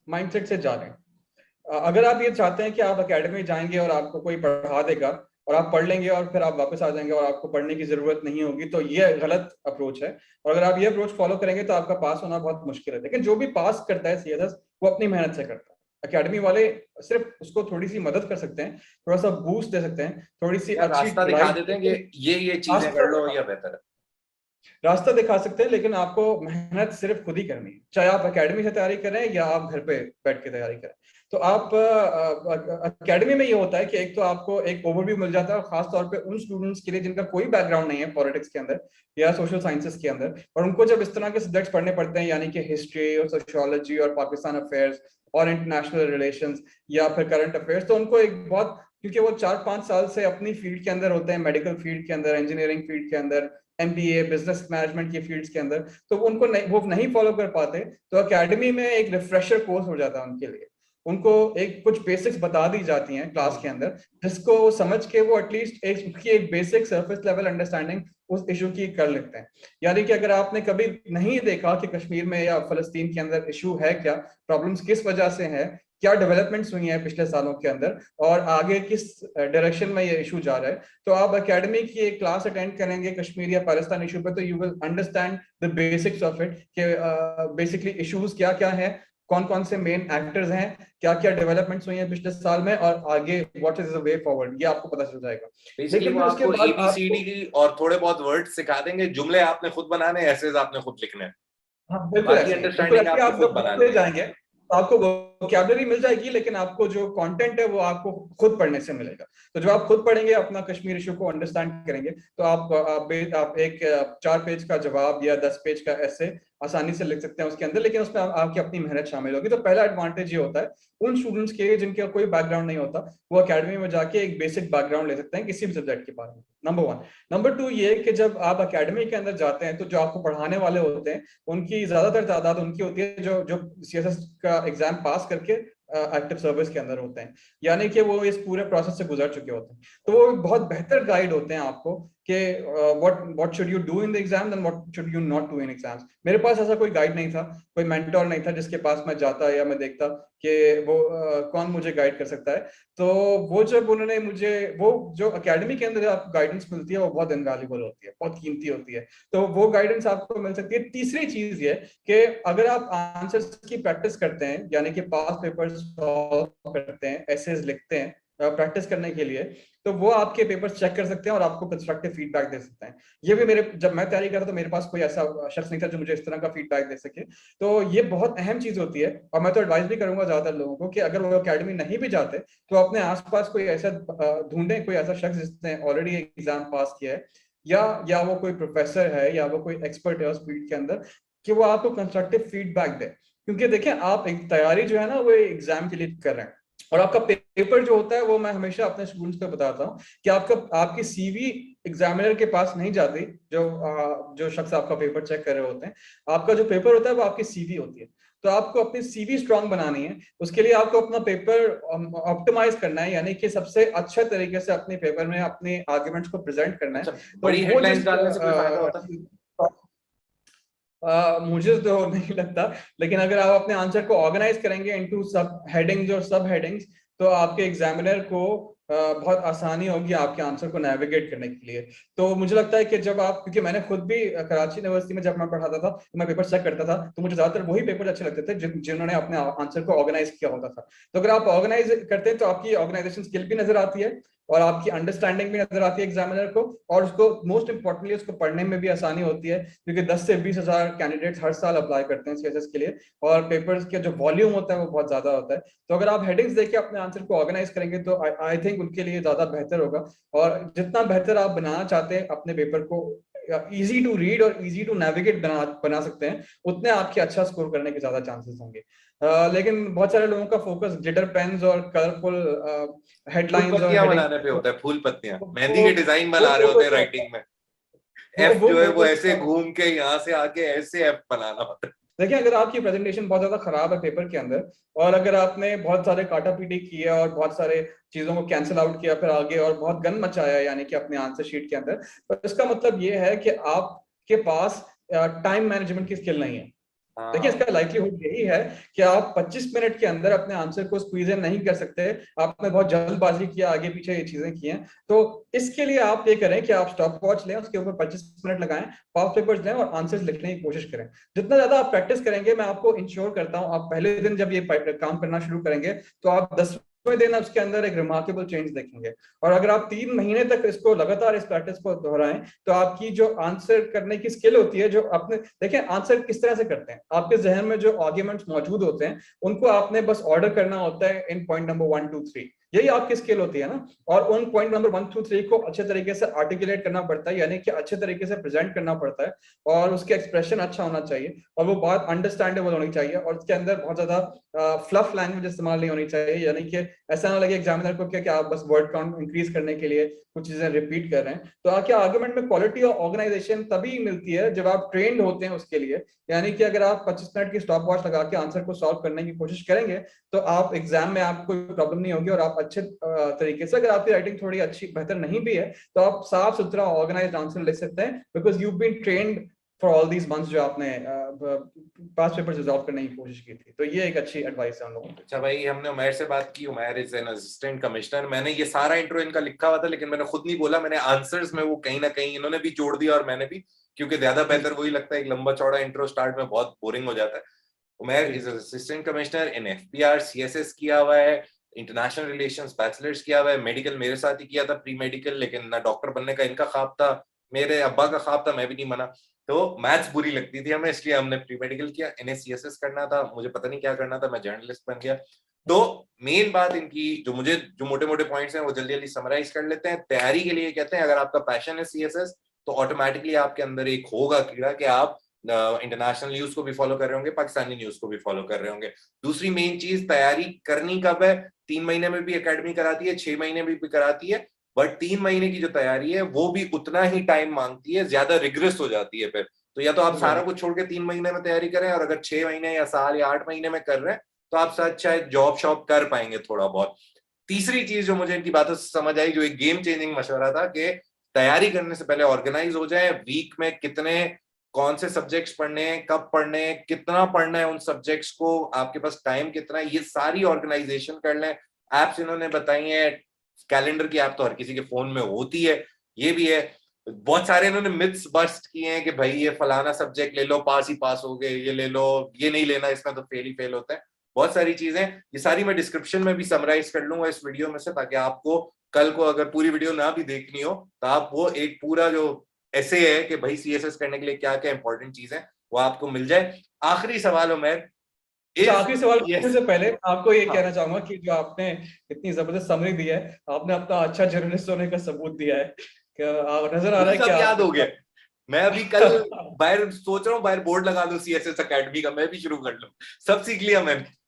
माइंडसेट से जा रहे हैं। अगर आप ये चाहते हैं कि आप एकेडमी जाएंगे और आपको कोई पढ़ा देगा और आप पढ़ लेंगे और फिर आप वापस आ जाएंगे और आपको पढ़ने की जरूरत नहीं होगी, तो ये गलत अप्रोच है। और अगर आप ये अप्रोच फॉलो करेंगे तो आपका पास होना बहुत मुश्किल है। लेकिन जो भी पास करता है सीएसएस, वो अपनी मेहनत से करता है। एकेडमी वाले सिर्फ उसको थोड़ी सी मदद कर सकते हैं, थोड़ा सा बूस्ट दे सकते हैं, थोड़ी सी या अच्छी रास्ता दिखा गाइड, देते हैं कि ये चीजें कर लो रास्ता या बेहतर है। रास्ता दिखा सकते हैं। लेकिन आपको मेहनत सिर्फ खुद ही करनी है, चाहे आप एकेडमी से तैयारी करें या आप घर पे बैठ के तैयारी करें। तो आप एकेडमी में ये होता है कि एक तो आपको एक ओवरव्यू मिल जाता है, और खास तौर पे उन स्टूडेंट्स के लिए जिनका कोई बैकग्राउंड नहीं है पॉलिटिक्स के अंदर या सोशल साइंसेस के अंदर, और उनको जब इस तरह के सब्जेक्ट्स पढ़ने पड़ते हैं, यानी कि हिस्ट्री और सोशियोलॉजी और पाकिस्तान अफेयर्स और इंटरनेशनल रिलेशंस या फिर करंट अफेयर्स, तो उनको एक बहुत, क्योंकि वो 4-5 साल से अपनी फील्ड के अंदर होते हैं, मेडिकल फील्ड के अंदर, इंजीनियरिंग फील्ड के अंदर, एमबीए, बिजनेस मैनेजमेंट की फील्ड्स के अंदर, तो वो नहीं फॉलो कर पाते। तो एकेडमी में एक रिफ्रेशर कोर्स हो जाता है उनके लिए। उनको एक कुछ बेसिक्स बता दी जाती हैं क्लास के अंदर, जिसको समझ के वो एटलीस्ट एक बेसिक सरफेस लेवल अंडरस्टैंडिंग उस इशू की कर लेते हैं। यानी कि अगर आपने कभी नहीं देखा कि कश्मीर में या फलस्तीन के अंदर इशू है क्या, प्रॉब्लम्स किस वजह से है, क्या डेवलपमेंट्स हुई हैं पिछले सालों के अंदर, और आगे किस डायरेक्शन में ये इशू जा रहा है, तो आप एकेडमी की एक क्लास अटेंड करेंगे कश्मीर या पाकिस्तान इशू पे, तो you will understand the basics of it कि बेसिकली इश्यूज क्या क्या है, कौन कौन से मेन एक्टर्स हैं, क्या क्या डेवलपमेंट्स हुई हैं पिछले साल में, और आगे what is the way forward, ये आपको पता चल जाएगा। बेसिकली लेकिन वो फिर उसके आपको बाद आपको, एबीसीडी और थोड़े बहुत वर्ड सिखा देंगे, जुमले आपने खुद बनाने, ऐसे आपने खुद लिखने हैं। हाँ बिल्कुल बाकी ऐसे ही है, बिल्कुल अंडरस्टैंडिंग ऐसे ही। आपको आप खुद जब बनानी पढ़ते है। जाएंगे तो आपको वोकैबुलरी मिल जाएगी, लेकिन आपको जो कंटेंट है वो आपको खुद पढ़ने से मिलेगा। तो जब आप खुद पढ़ेंगे, अपना कश्मीर इशू को अंडरस्टैंड करेंगे, तो आप एक 4 पेज का जवाब या 10 पेज का ऐसे आसानी से लिख सकते हैं उसके अंदर, लेकिन उसमें आपकी अपनी मेहनत शामिल होगी। तो पहला एडवांटेज ये होता है उन स्टूडेंट्स के लिए जिनका कोई बैकग्राउंड नहीं होता, वो अकेडमी में जाके एक बेसिक बैकग्राउंड ले सकते हैं किसी भी सब्जेक्ट के बारे में, नंबर 1। नंबर 2 ये कि जब आप अकेडमी के अंदर जाते हैं तो जो आपको पढ़ाने वाले होते हैं, उनकी ज्यादातर तादाद उनकी होती है जो जो सीएसएस का एग्जाम पास करके एक्टिव सर्विस के अंदर होते हैं, यानी कि वो इस पूरे प्रोसेस से गुजर चुके होते हैं। तो वो बहुत बेहतर गाइड होते हैं आपको कि what should you do in the exam then what should you not do in exams. मेरे पास ऐसा कोई गाइड नहीं था, कोई मेंटोर नहीं था जिसके पास मैं जाता या मैं देखता कि वो कौन मुझे गाइड कर सकता है। तो वो जब उन्होंने मुझे, वो जो एकेडमी के अंदर आपको गाइडेंस मिलती है वो बहुत इनवैल्यूएबल होती है, बहुत कीमती होती है। तो वो गाइडेंस आपको मिल सकती है। तीसरी चीज ये कि अगर आप आंसर्स की प्रैक्टिस करते हैं, यानी कि पास पेपर्स सॉल्व करते हैं, एसेज लिखते हैं प्रैक्टिस करने के लिए, तो वो आपके पेपर्स चेक कर सकते हैं और आपको कंस्ट्रक्टिव फीडबैक दे सकते हैं। ये भी मेरे, जब मैं तैयारी कर रहा था तो मेरे पास कोई ऐसा शख्स नहीं था जो मुझे इस तरह का फीडबैक दे सके। तो ये बहुत अहम चीज होती है, और मैं तो एडवाइस भी करूंगा ज्यादातर लोगों को कि अगर वो अकेडमी नहीं भी जाते तो अपने आसपास कोई ऐसा ढूंढें, कोई ऐसा शख्स जिसने ऑलरेडी एग्जाम पास किया है, या वो कोई प्रोफेसर है या वो कोई एक्सपर्ट है उस फील्ड के अंदर, कि वो आपको कंस्ट्रक्टिव फीडबैक दे। क्योंकि देखिए आप एक तैयारी जो है ना वो एग्जाम के लिए कर रहे हैं, और आपका पेपर जो होता है वो, मैं हमेशा अपने स्टूडेंट्स को बताता हूँ कि आपकी सीवी एग्जामिनर के पास नहीं जाती। जो शख्स आपका पेपर चेक कर रहे होते हैं, आपका जो पेपर होता है वो आपकी सीवी होती है। तो आपको अपनी सीवी स्ट्रांग बनानी है, उसके लिए आपको अपना पेपर ऑप्टिमाइज करना है, यानी कि सबसे अच्छे तरीके से अपने पेपर में अपने आर्ग्यूमेंट्स को प्रेजेंट करना है। अच्छा, तो बड़ी वो हेडलाइंस जिस डालने से कोई फायदा होता है? मुझे तो नहीं लगता, लेकिन अगर आप अपने आंसर को ऑर्गेनाइज करेंगे इनटू सब हेडिंग्स और सब हेडिंग्स, तो आपके एग्जामिनर को बहुत आसानी होगी आपके आंसर को नेविगेट करने के लिए। तो मुझे लगता है कि जब आप, क्योंकि मैंने खुद भी कराची यूनिवर्सिटी में जब मैं पढ़ाता था तो मैं पेपर चेक करता था, तो मुझे ज्यादातर वही पेपर अच्छे लगते थे जिन्होंने अपने आंसर को ऑर्गेनाइज किया होता था। तो अगर आप ऑर्गेनाइज करते हैं तो आपकी ऑर्गेनाइजेशन स्किल भी नजर आती है और आपकी अंडरस्टैंडिंग भी नजर आती है एग्जामिनर को, और उसको मोस्ट इंपॉर्टेंटली उसको पढ़ने में भी आसानी होती है, क्योंकि 10 से 20 हजार कैंडिडेट्स हर साल अप्लाई करते हैं सीएसएस के लिए, और पेपर्स के जो वॉल्यूम होता है वो बहुत ज्यादा होता है। तो अगर आप हेडिंग्स देके अपने आंसर को ऑर्गेनाइज करेंगे तो आई थिंक उनके लिए ज्यादा बेहतर होगा। और जितना बेहतर आप बनाना चाहते हैं अपने पेपर को, इजी टू रीड और इजी टू नेविगेट बना सकते हैं, उतने आपके अच्छा स्कोर करने के ज्यादा चांसेस होंगे। लेकिन बहुत सारे लोगों का फोकस ग्लिटर पेन्स और कलरफुल फूल हेडलाइंस और पत्तियां हेडिंग, बनाने पे होता है, फूल पत्तियां मेहंदी वो के डिजाइन वो बना रहे होते हैं फोकस राइटिंग में। एफ वो जो है वो फोकस ऐसे घूम के यहाँ से आके ऐसे एफ बनाना होता है। देखिए, अगर आपकी प्रेजेंटेशन बहुत ज्यादा खराब है पेपर के अंदर, और अगर आपने बहुत सारे काटा पीटी किया और बहुत सारे चीजों को कैंसिल आउट किया फिर आगे, और बहुत गन मचाया यानी कि अपने आंसर शीट के अंदर, तो इसका मतलब ये है कि आपके पास टाइम मैनेजमेंट की स्किल नहीं है। देखिए, हाँ, इसका लाइवलीहुड यही है कि आप 25 मिनट के अंदर अपने आंसर को स्क्वीज इन नहीं कर सकते। आपने बहुत जल्दबाजी किया, आगे पीछे ये चीजें की हैं, तो इसके लिए आप ये करें कि आप स्टॉप वॉच लें, उसके ऊपर 25 मिनट लगाएं, पास पेपर्स लें और आंसर्स लिखने की कोशिश करें। जितना ज्यादा आप प्रैक्टिस करेंगे, मैं आपको इंश्योर करता हूं, आप पहले दिन जब ये काम करना शुरू करेंगे तो आप 10वें दिन उसके अंदर एक रिमार्केबल चेंज देखेंगे। और अगर आप 3 महीने तक इसको लगातार इस प्रैक्टिस को दोहराएं, तो आपकी जो आंसर करने की स्किल होती है, जो आपने देखिए आंसर किस तरह से करते हैं, आपके जहन में जो आर्ग्यूमेंट्स मौजूद होते हैं उनको आपने बस ऑर्डर करना होता है इन पॉइंट नंबर 1 2 3, यही आपकी स्किल होती है ना। और उन पॉइंट नंबर 1 2 3 को अच्छे तरीके से आर्टिकुलेट करना पड़ता है, यानी कि अच्छे तरीके से प्रेजेंट करना पड़ता है, और उसके एक्सप्रेशन अच्छा होना चाहिए, और वो बात अंडरस्टैंडेबल होनी चाहिए, और उसके अंदर बहुत ज्यादा फ्लफ लैंग्वेज इस्तेमाल नहीं होनी चाहिए, यानी कि ऐसा ना लगे एग्जामिनर को कि आप बस वर्ड काउंट इंक्रीज करने के लिए कुछ चीजें रिपीट कर रहे हैं। तो आपके आर्गुमेंट में क्वालिटी और ऑर्गेनाइजेशन तभी मिलती है जब आप ट्रेंड होते हैं उसके लिए। यानी कि अगर आप 25 मिनट की स्टॉप वॉच लगा के आंसर को सॉल्व करने की कोशिश करेंगे तो आप एग्जाम में आपको कोई प्रॉब्लम नहीं होगी, और आप अच्छे तरीके से, अगर आपकी राइटिंग थोड़ी अच्छी बेहतर नहीं भी है, तो आप साफ सुथरा ऑर्गेनाइज्ड आंसर लिख सकते हैं, because you been trained for all these months जो आपने पास पेपर रिजॉल्व करने की कोशिश की थी। तो ये एक अच्छी एडवाइस है उन लोगों को। अच्छा भाई, हमने उमैर से बात की। Umair is an assistant commissioner. मैंने ये सारा इंट्रो इनका लिखा हुआ था, लेकिन मैंने खुद नहीं बोला, मैंने आंसर्स में वो कहीं ना कहीं इन्होंने भी जोड़ दिया और मैंने भी, क्योंकि ज्यादा बेहतर वही लगता है। एक लंबा चौड़ा इंट्रो स्टार्ट में बहुत बोरिंग हो जाता है। Umair is assistant commissioner in FPR, CSS किया हुआ है, इंटरनेशनल रिलेशंस बैचलर्स किया हुआ है, मेडिकल मेरे साथ ही किया था, प्री मेडिकल, लेकिन ना डॉक्टर बनने का इनका ख्वाब था, मेरे अब्बा का ख्वाब था, मैं भी नहीं माना। तो मैथ्स बुरी लगती थी हमें, इसलिए हमने प्री मेडिकल किया। इन्हें सीएसएस करना था, मुझे पता नहीं क्या करना था, मैं जर्नलिस्ट बन गया। तो मेन बात इनकी जो मोटे मोटे पॉइंट्स हैं वो जल्दी जल्दी समराइज कर लेते हैं। तैयारी के लिए कहते हैं, अगर आपका पैशन है सीएसएस, तो ऑटोमेटिकली आपके अंदर एक होगा कीड़ा कि आप इंटरनेशनल न्यूज को भी फॉलो कर रहे होंगे, पाकिस्तानी न्यूज को भी फॉलो कर रहे होंगे। दूसरी मेन चीज, तैयारी करनी कब है? 3 महीने में भी एकेडमी कराती है, 6 महीने में भी कराती है, बट 3 महीने की जो तैयारी है वो भी उतना ही टाइम मांगती है, ज्यादा रिग्रेस हो जाती है फिर। तो या तो आप सारा कुछ छोड़ के 3 महीने में तैयारी करें, और अगर 6 महीने या साल या 8 महीने में कर रहे हैं तो आप शायद जॉब शॉप कर पाएंगे थोड़ा बहुत। तीसरी चीज जो मुझे इनकी बातों से समझ आई, जो एक गेम चेंजिंग मशवरा था, कि तैयारी करने से पहले ऑर्गेनाइज हो जाए। वीक में कितने कौन से सब्जेक्ट्स पढ़ने हैं, कब पढ़ने हैं, कितना पढ़ना है उन सब्जेक्ट्स को, आपके पास टाइम कितना है, ये सारी ऑर्गेनाइजेशन कर लें। एप्स इन्होंने बताई हैं, कैलेंडर की ऐप तो हर किसी के फोन में होती है, ये भी है। बहुत सारे इन्होंने मिथ्स बस्ट किए हैं कि भाई ये फलाना सब्जेक्ट ले लो पास ही पास हो गए, ये ले लो, ये नहीं लेना इसमें तो फेल ही फेल होता है। बहुत सारी चीजें, ये सारी मैं डिस्क्रिप्शन में भी समराइज कर लूंगा इस वीडियो में से, ताकि आपको कल को अगर पूरी वीडियो ना भी देखनी हो तो आप वो एक पूरा जो ऐसे है कि भाई सीएसएस करने के लिए क्या क्या इंपॉर्टेंट चीज है वो आपको मिल जाए। आखिरी सवाल उमैर, अच्छा, आखिरी सवाल पूछने यस, से पहले आपको ये हाँ, कहना चाहूंगा कि जो आपने इतनी जबरदस्त समरी दी है, आपने अपना अच्छा जर्नलिस्ट होने का सबूत दिया है कि नजर आ रहा मुझे है कि सब आप याद हो गया। मैं अभी कल बाहर सोच रहा हूँ, बाहर बोर्ड लगा दूं सीएसएस एकेडमी का, मैं भी शुरू कर लूं, सब सीख लिया मैंने।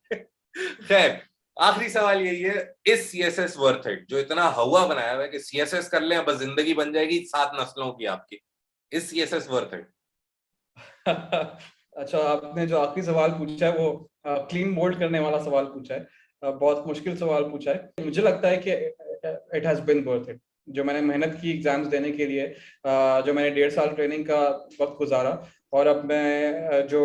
खैर, आखिरी सवाल यही है, इस सीएसएस वर्थ इट? जो इतना हवा बनाया हुआ है कि सीएसएस कर लें बस जिंदगी बन जाएगी 7 नस्लों की आपकी, इस सीएसएस वर्थ इट? अच्छा, आपने जो आखिरी सवाल पूछा है वो क्लीन बोल्ड करने वाला सवाल पूछा है, बहुत मुश्किल सवाल पूछा है। मुझे लगता है कि it has been worth it. जो मैंने मेहनत की एग्जाम्स देने के लिए, जो मैंने 1.5 साल ट्रेनिंग का वक्त गुजारा, और अब मैं जो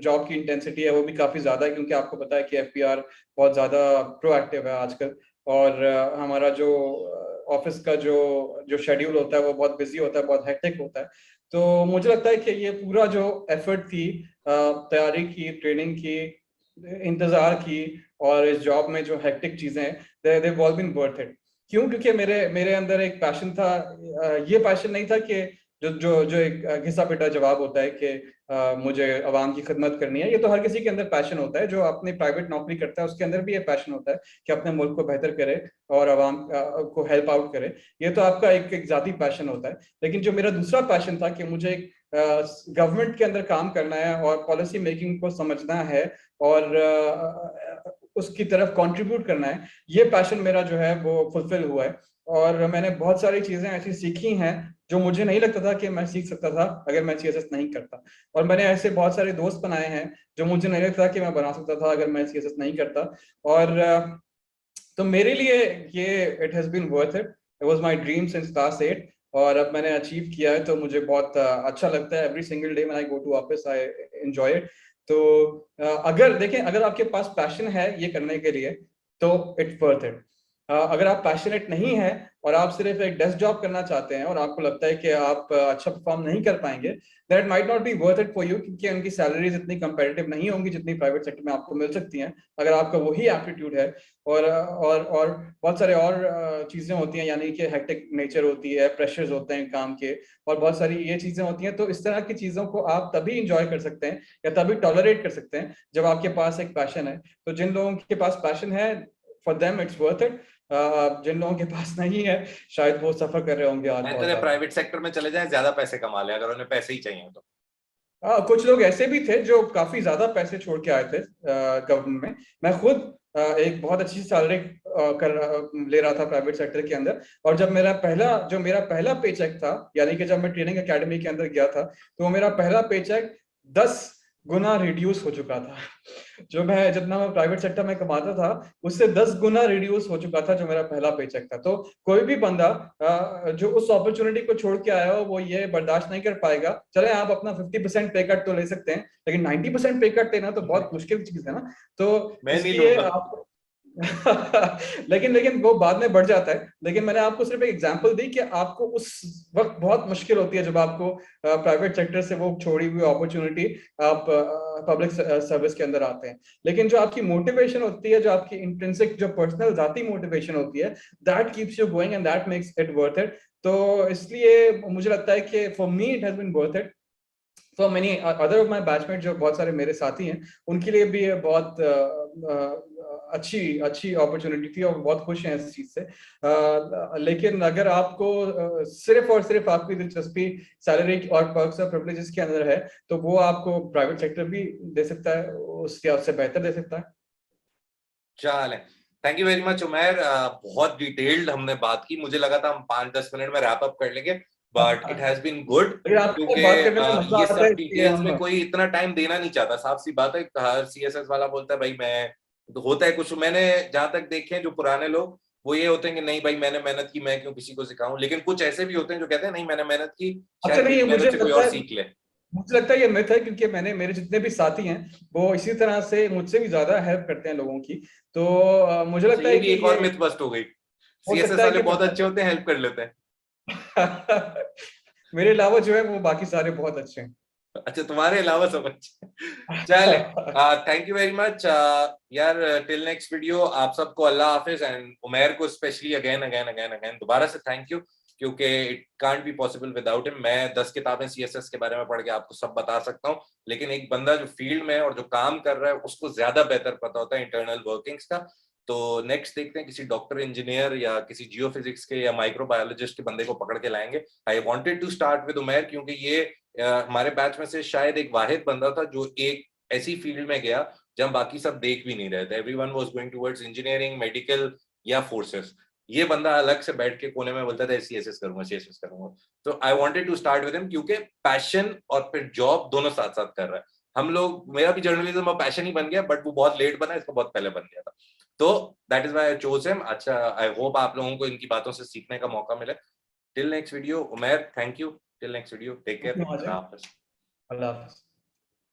जॉब की इंटेंसिटी है वो भी काफी ज्यादा है, क्योंकि आपको पता है कि एफपीआर बहुत ज्यादा प्रोएक्टिव है आजकल। और हमारा जो ऑफिस का जो शेड्यूल होता है वो बहुत बिजी होता है, बहुत हेक्टिक होता है। तो मुझे लगता है कि ये पूरा जो एफर्ट थी, तैयारी की, ट्रेनिंग की, इंतजार की, और इस जॉब में जो हेक्टिक चीजें हैं, they all been worth it. क्यों? क्योंकि मेरे मेरे अंदर एक पैशन था। ये पैशन नहीं था कि जो जो जो एक घिसा पिटा जवाब होता है कि मुझे आवाम की खिदमत करनी है। ये तो हर किसी के अंदर पैशन होता है, जो अपनी प्राइवेट नौकरी करता है उसके अंदर भी ये पैशन होता है कि अपने मुल्क को बेहतर करे और आवाम को हेल्प आउट करे। ये तो आपका एक जाती पैशन होता है। लेकिन जो मेरा दूसरा पैशन था कि मुझे एक गवर्नमेंट के अंदर काम करना है और पॉलिसी मेकिंग को समझना है और उसकी तरफ कंट्रीब्यूट करना है, ये पैशन मेरा जो है वो फुलफिल हुआ है। और मैंने बहुत सारी चीजें ऐसी सीखी हैं जो मुझे नहीं लगता था कि मैं सीख सकता था अगर मैं सीएसएस नहीं करता। और मैंने ऐसे बहुत सारे दोस्त बनाए हैं जो मुझे नहीं लगता कि मैं बना सकता था अगर मैं सीएसएस नहीं करता। और तो मेरे लिए ये it has been worth it. It was my dream since class 8, और अब मैंने अचीव किया है तो मुझे बहुत अच्छा लगता है। Every single day when I go to office I enjoy it. तो अगर देखें, अगर आपके पास पैशन है ये करने के लिए तो इट्स वर्थ इट। अगर आप पैशनेट नहीं है और आप सिर्फ एक डेस्क जॉब करना चाहते हैं और आपको लगता है कि आप अच्छा परफॉर्म नहीं कर पाएंगे, that might not be worth it for you, क्योंकि उनकी सैलरीज इतनी कंपेटिटिव नहीं होंगी जितनी प्राइवेट सेक्टर में आपको मिल सकती हैं अगर आपका वही एप्टीट्यूड है। और बहुत सारे और चीजें होती हैं, यानी कि हेक्टिक नेचर होती है, प्रेशर्स होते हैं काम के, और बहुत सारी ये चीजें होती हैं। तो इस तरह की चीजों को आप तभी इंजॉय कर सकते हैं या तभी टॉलरेट कर सकते हैं जब आपके पास एक पैशन है। तो जिन लोगों के पास पैशन है, for them it's worth it. जिन लोगों के पास नहीं है, शायद वो सफर कर रहे होंगे आज बहुत ज्यादा। प्राइवेट सेक्टर में चले जाएं, ज्यादा पैसे कमा ले अगर उन्हें पैसे ही चाहिए तो। कुछ लोग ऐसे भी थे जो काफी ज्यादा पैसे छोड़ के आए थे गवर्नमेंट में। मैं खुद एक बहुत अच्छी सैलरी ले रहा था प्राइवेट सेक्टर के अंदर। और जब मेरा पहला पे चेक था, यानी कि जब मैं ट्रेनिंग एकेडमी के अंदर गया था, तो मेरा पहला पे चेक 10 गुना रिड्यूस हो चुका था। जितना मैं प्राइवेट सेक्टर में कमाता था उससे 10 गुना रिड्यूस हो चुका था जो मेरा पहला पे चेक था। तो कोई भी बंदा जो उस अपॉर्चुनिटी को छोड़ के आया हो वो ये बर्दाश्त नहीं कर पाएगा। चले आप अपना 50% पे कट तो ले सकते हैं, लेकिन 90% पे कट लेना तो बहुत मुश्किल चीज है ना। तो मैं नहीं इसलिए लूंगा। आप लेकिन वो बाद में बढ़ जाता है। लेकिन मैंने आपको सिर्फ एक एग्जांपल दी कि आपको उस वक्त बहुत मुश्किल होती है जब आपको प्राइवेट सेक्टर से वो छोड़ी हुई अपॉर्चुनिटी आप पब्लिक सर्विस के अंदर आते हैं। लेकिन जो आपकी मोटिवेशन होती है, जो आपकी इंट्रिंसिक जो पर्सनल जाती मोटिवेशन होती है, that keeps you going and that makes it worth it. तो इसलिए मुझे लगता है कि for me it has been worth it. For many other of my batchmate, जो बहुत सारे मेरे साथी हैं, उनके लिए भी ये बहुत अच्छी अच्छी अपॉर्चुनिटी थी और बहुत खुश हैं इस चीज से। लेकिन अगर आपको सिर्फ और सिर्फ आपकी दिलचस्पी सैलरी और पर्क्स और प्रिविलेजेस के अंदर है, तो वो आपको प्राइवेट सेक्टर भी दे सकता है, उससे बेहतर दे सकता है। चलें, thank you very much Umair. बहुत डिटेल्ड हमने बात की, मुझे लगा था हम 5-10 मिनट में रैप अप कर लेंगे, but it has been good. लेकिन आपको क्योंकि बात करने में मजा ये आता है सब इसलिए डिटेल्स में हम कोई इतना टाइम देना नहीं चाहता, साफ सी बात है। हर सीएसएस वाला बोलता है भाई मैं, तो होता है कुछ, मैंने जहां तक देखे हैं जो पुराने लोग, वो ये होते हैं कि नहीं भाई मैंने मेहनत की, मैं क्यों किसी को सिखाऊं। लेकिन कुछ ऐसे भी होते हैं जो कहते हैं नहीं मैंने मेहनत की, अच्छा शायद नहीं, मेरी मेहनत से कोई और सीख ले। मुझे लगता है ये मिथ है, क्योंकि मेरे जितने भी साथी हैं वो इसी तरह से मुझसे भी ज्यादा हेल्प करते हैं लोगों की। तो मुझे अच्छा, लगता ये है भी कि एक ये और मिथ बस्ट हो गई, हो सीएसएस सकता है वाले कि बहुत अच्छे होते हैं, हेल्प कर लेते हैं। मेरे अलावा जो है वो बाकी सारे बहुत अच्छे हैं। अच्छा, तुम्हारे अलावा सब अच्छे। चले, थैंक यू वेरी मच यार। टिल नेक्स्ट वीडियो, आप सबको अल्लाह हाफिज, एंड उमैर को specially again again again again दोबारा से थैंक यू, क्योंकि it can't be possible without him. मैं 10 किताबें सीएसएस के बारे में पढ़ के आपको सब बता सकता हूँ, लेकिन एक बंदा जो फील्ड में है और जो काम कर रहा है उसको ज्यादा बेहतर पता होता है इंटरनल वर्किंग्स का। तो नेक्स्ट देखते हैं किसी डॉक्टर, इंजीनियर या किसी जियोफिजिक्स के या माइक्रोबायोलॉजिस्ट के बंदे को पकड़ के लाएंगे। I wanted to start with Umair, क्योंकि ये हमारे बैच में से शायद एक वाहिद बंदा था जो एक ऐसी फील्ड में गया जहां बाकी सब देख भी नहीं रहे थे। Everyone was going towards engineering, medical या फोर्सेस। ये बंदा अलग से बैठ के कोने में बोलता था सीएसएस करूंगा, सीएसएस करूंगा। तो I wanted to start with him, क्योंकि पैशन और फिर जॉब दोनों साथ साथ कर रहा है। हम लोग, मेरा भी जर्नलिज्म और पैशन ही बन गया, बट वो बहुत लेट बना, इसको बहुत पहले बन गया था। तो that is why I chose him. अच्छा, आई होप आप लोगों को इनकी बातों से सीखने का मौका मिले। Till next video, Umair thank you. Till next video, take care, अल्लाह हाफिज। अल्लाह हाफिज।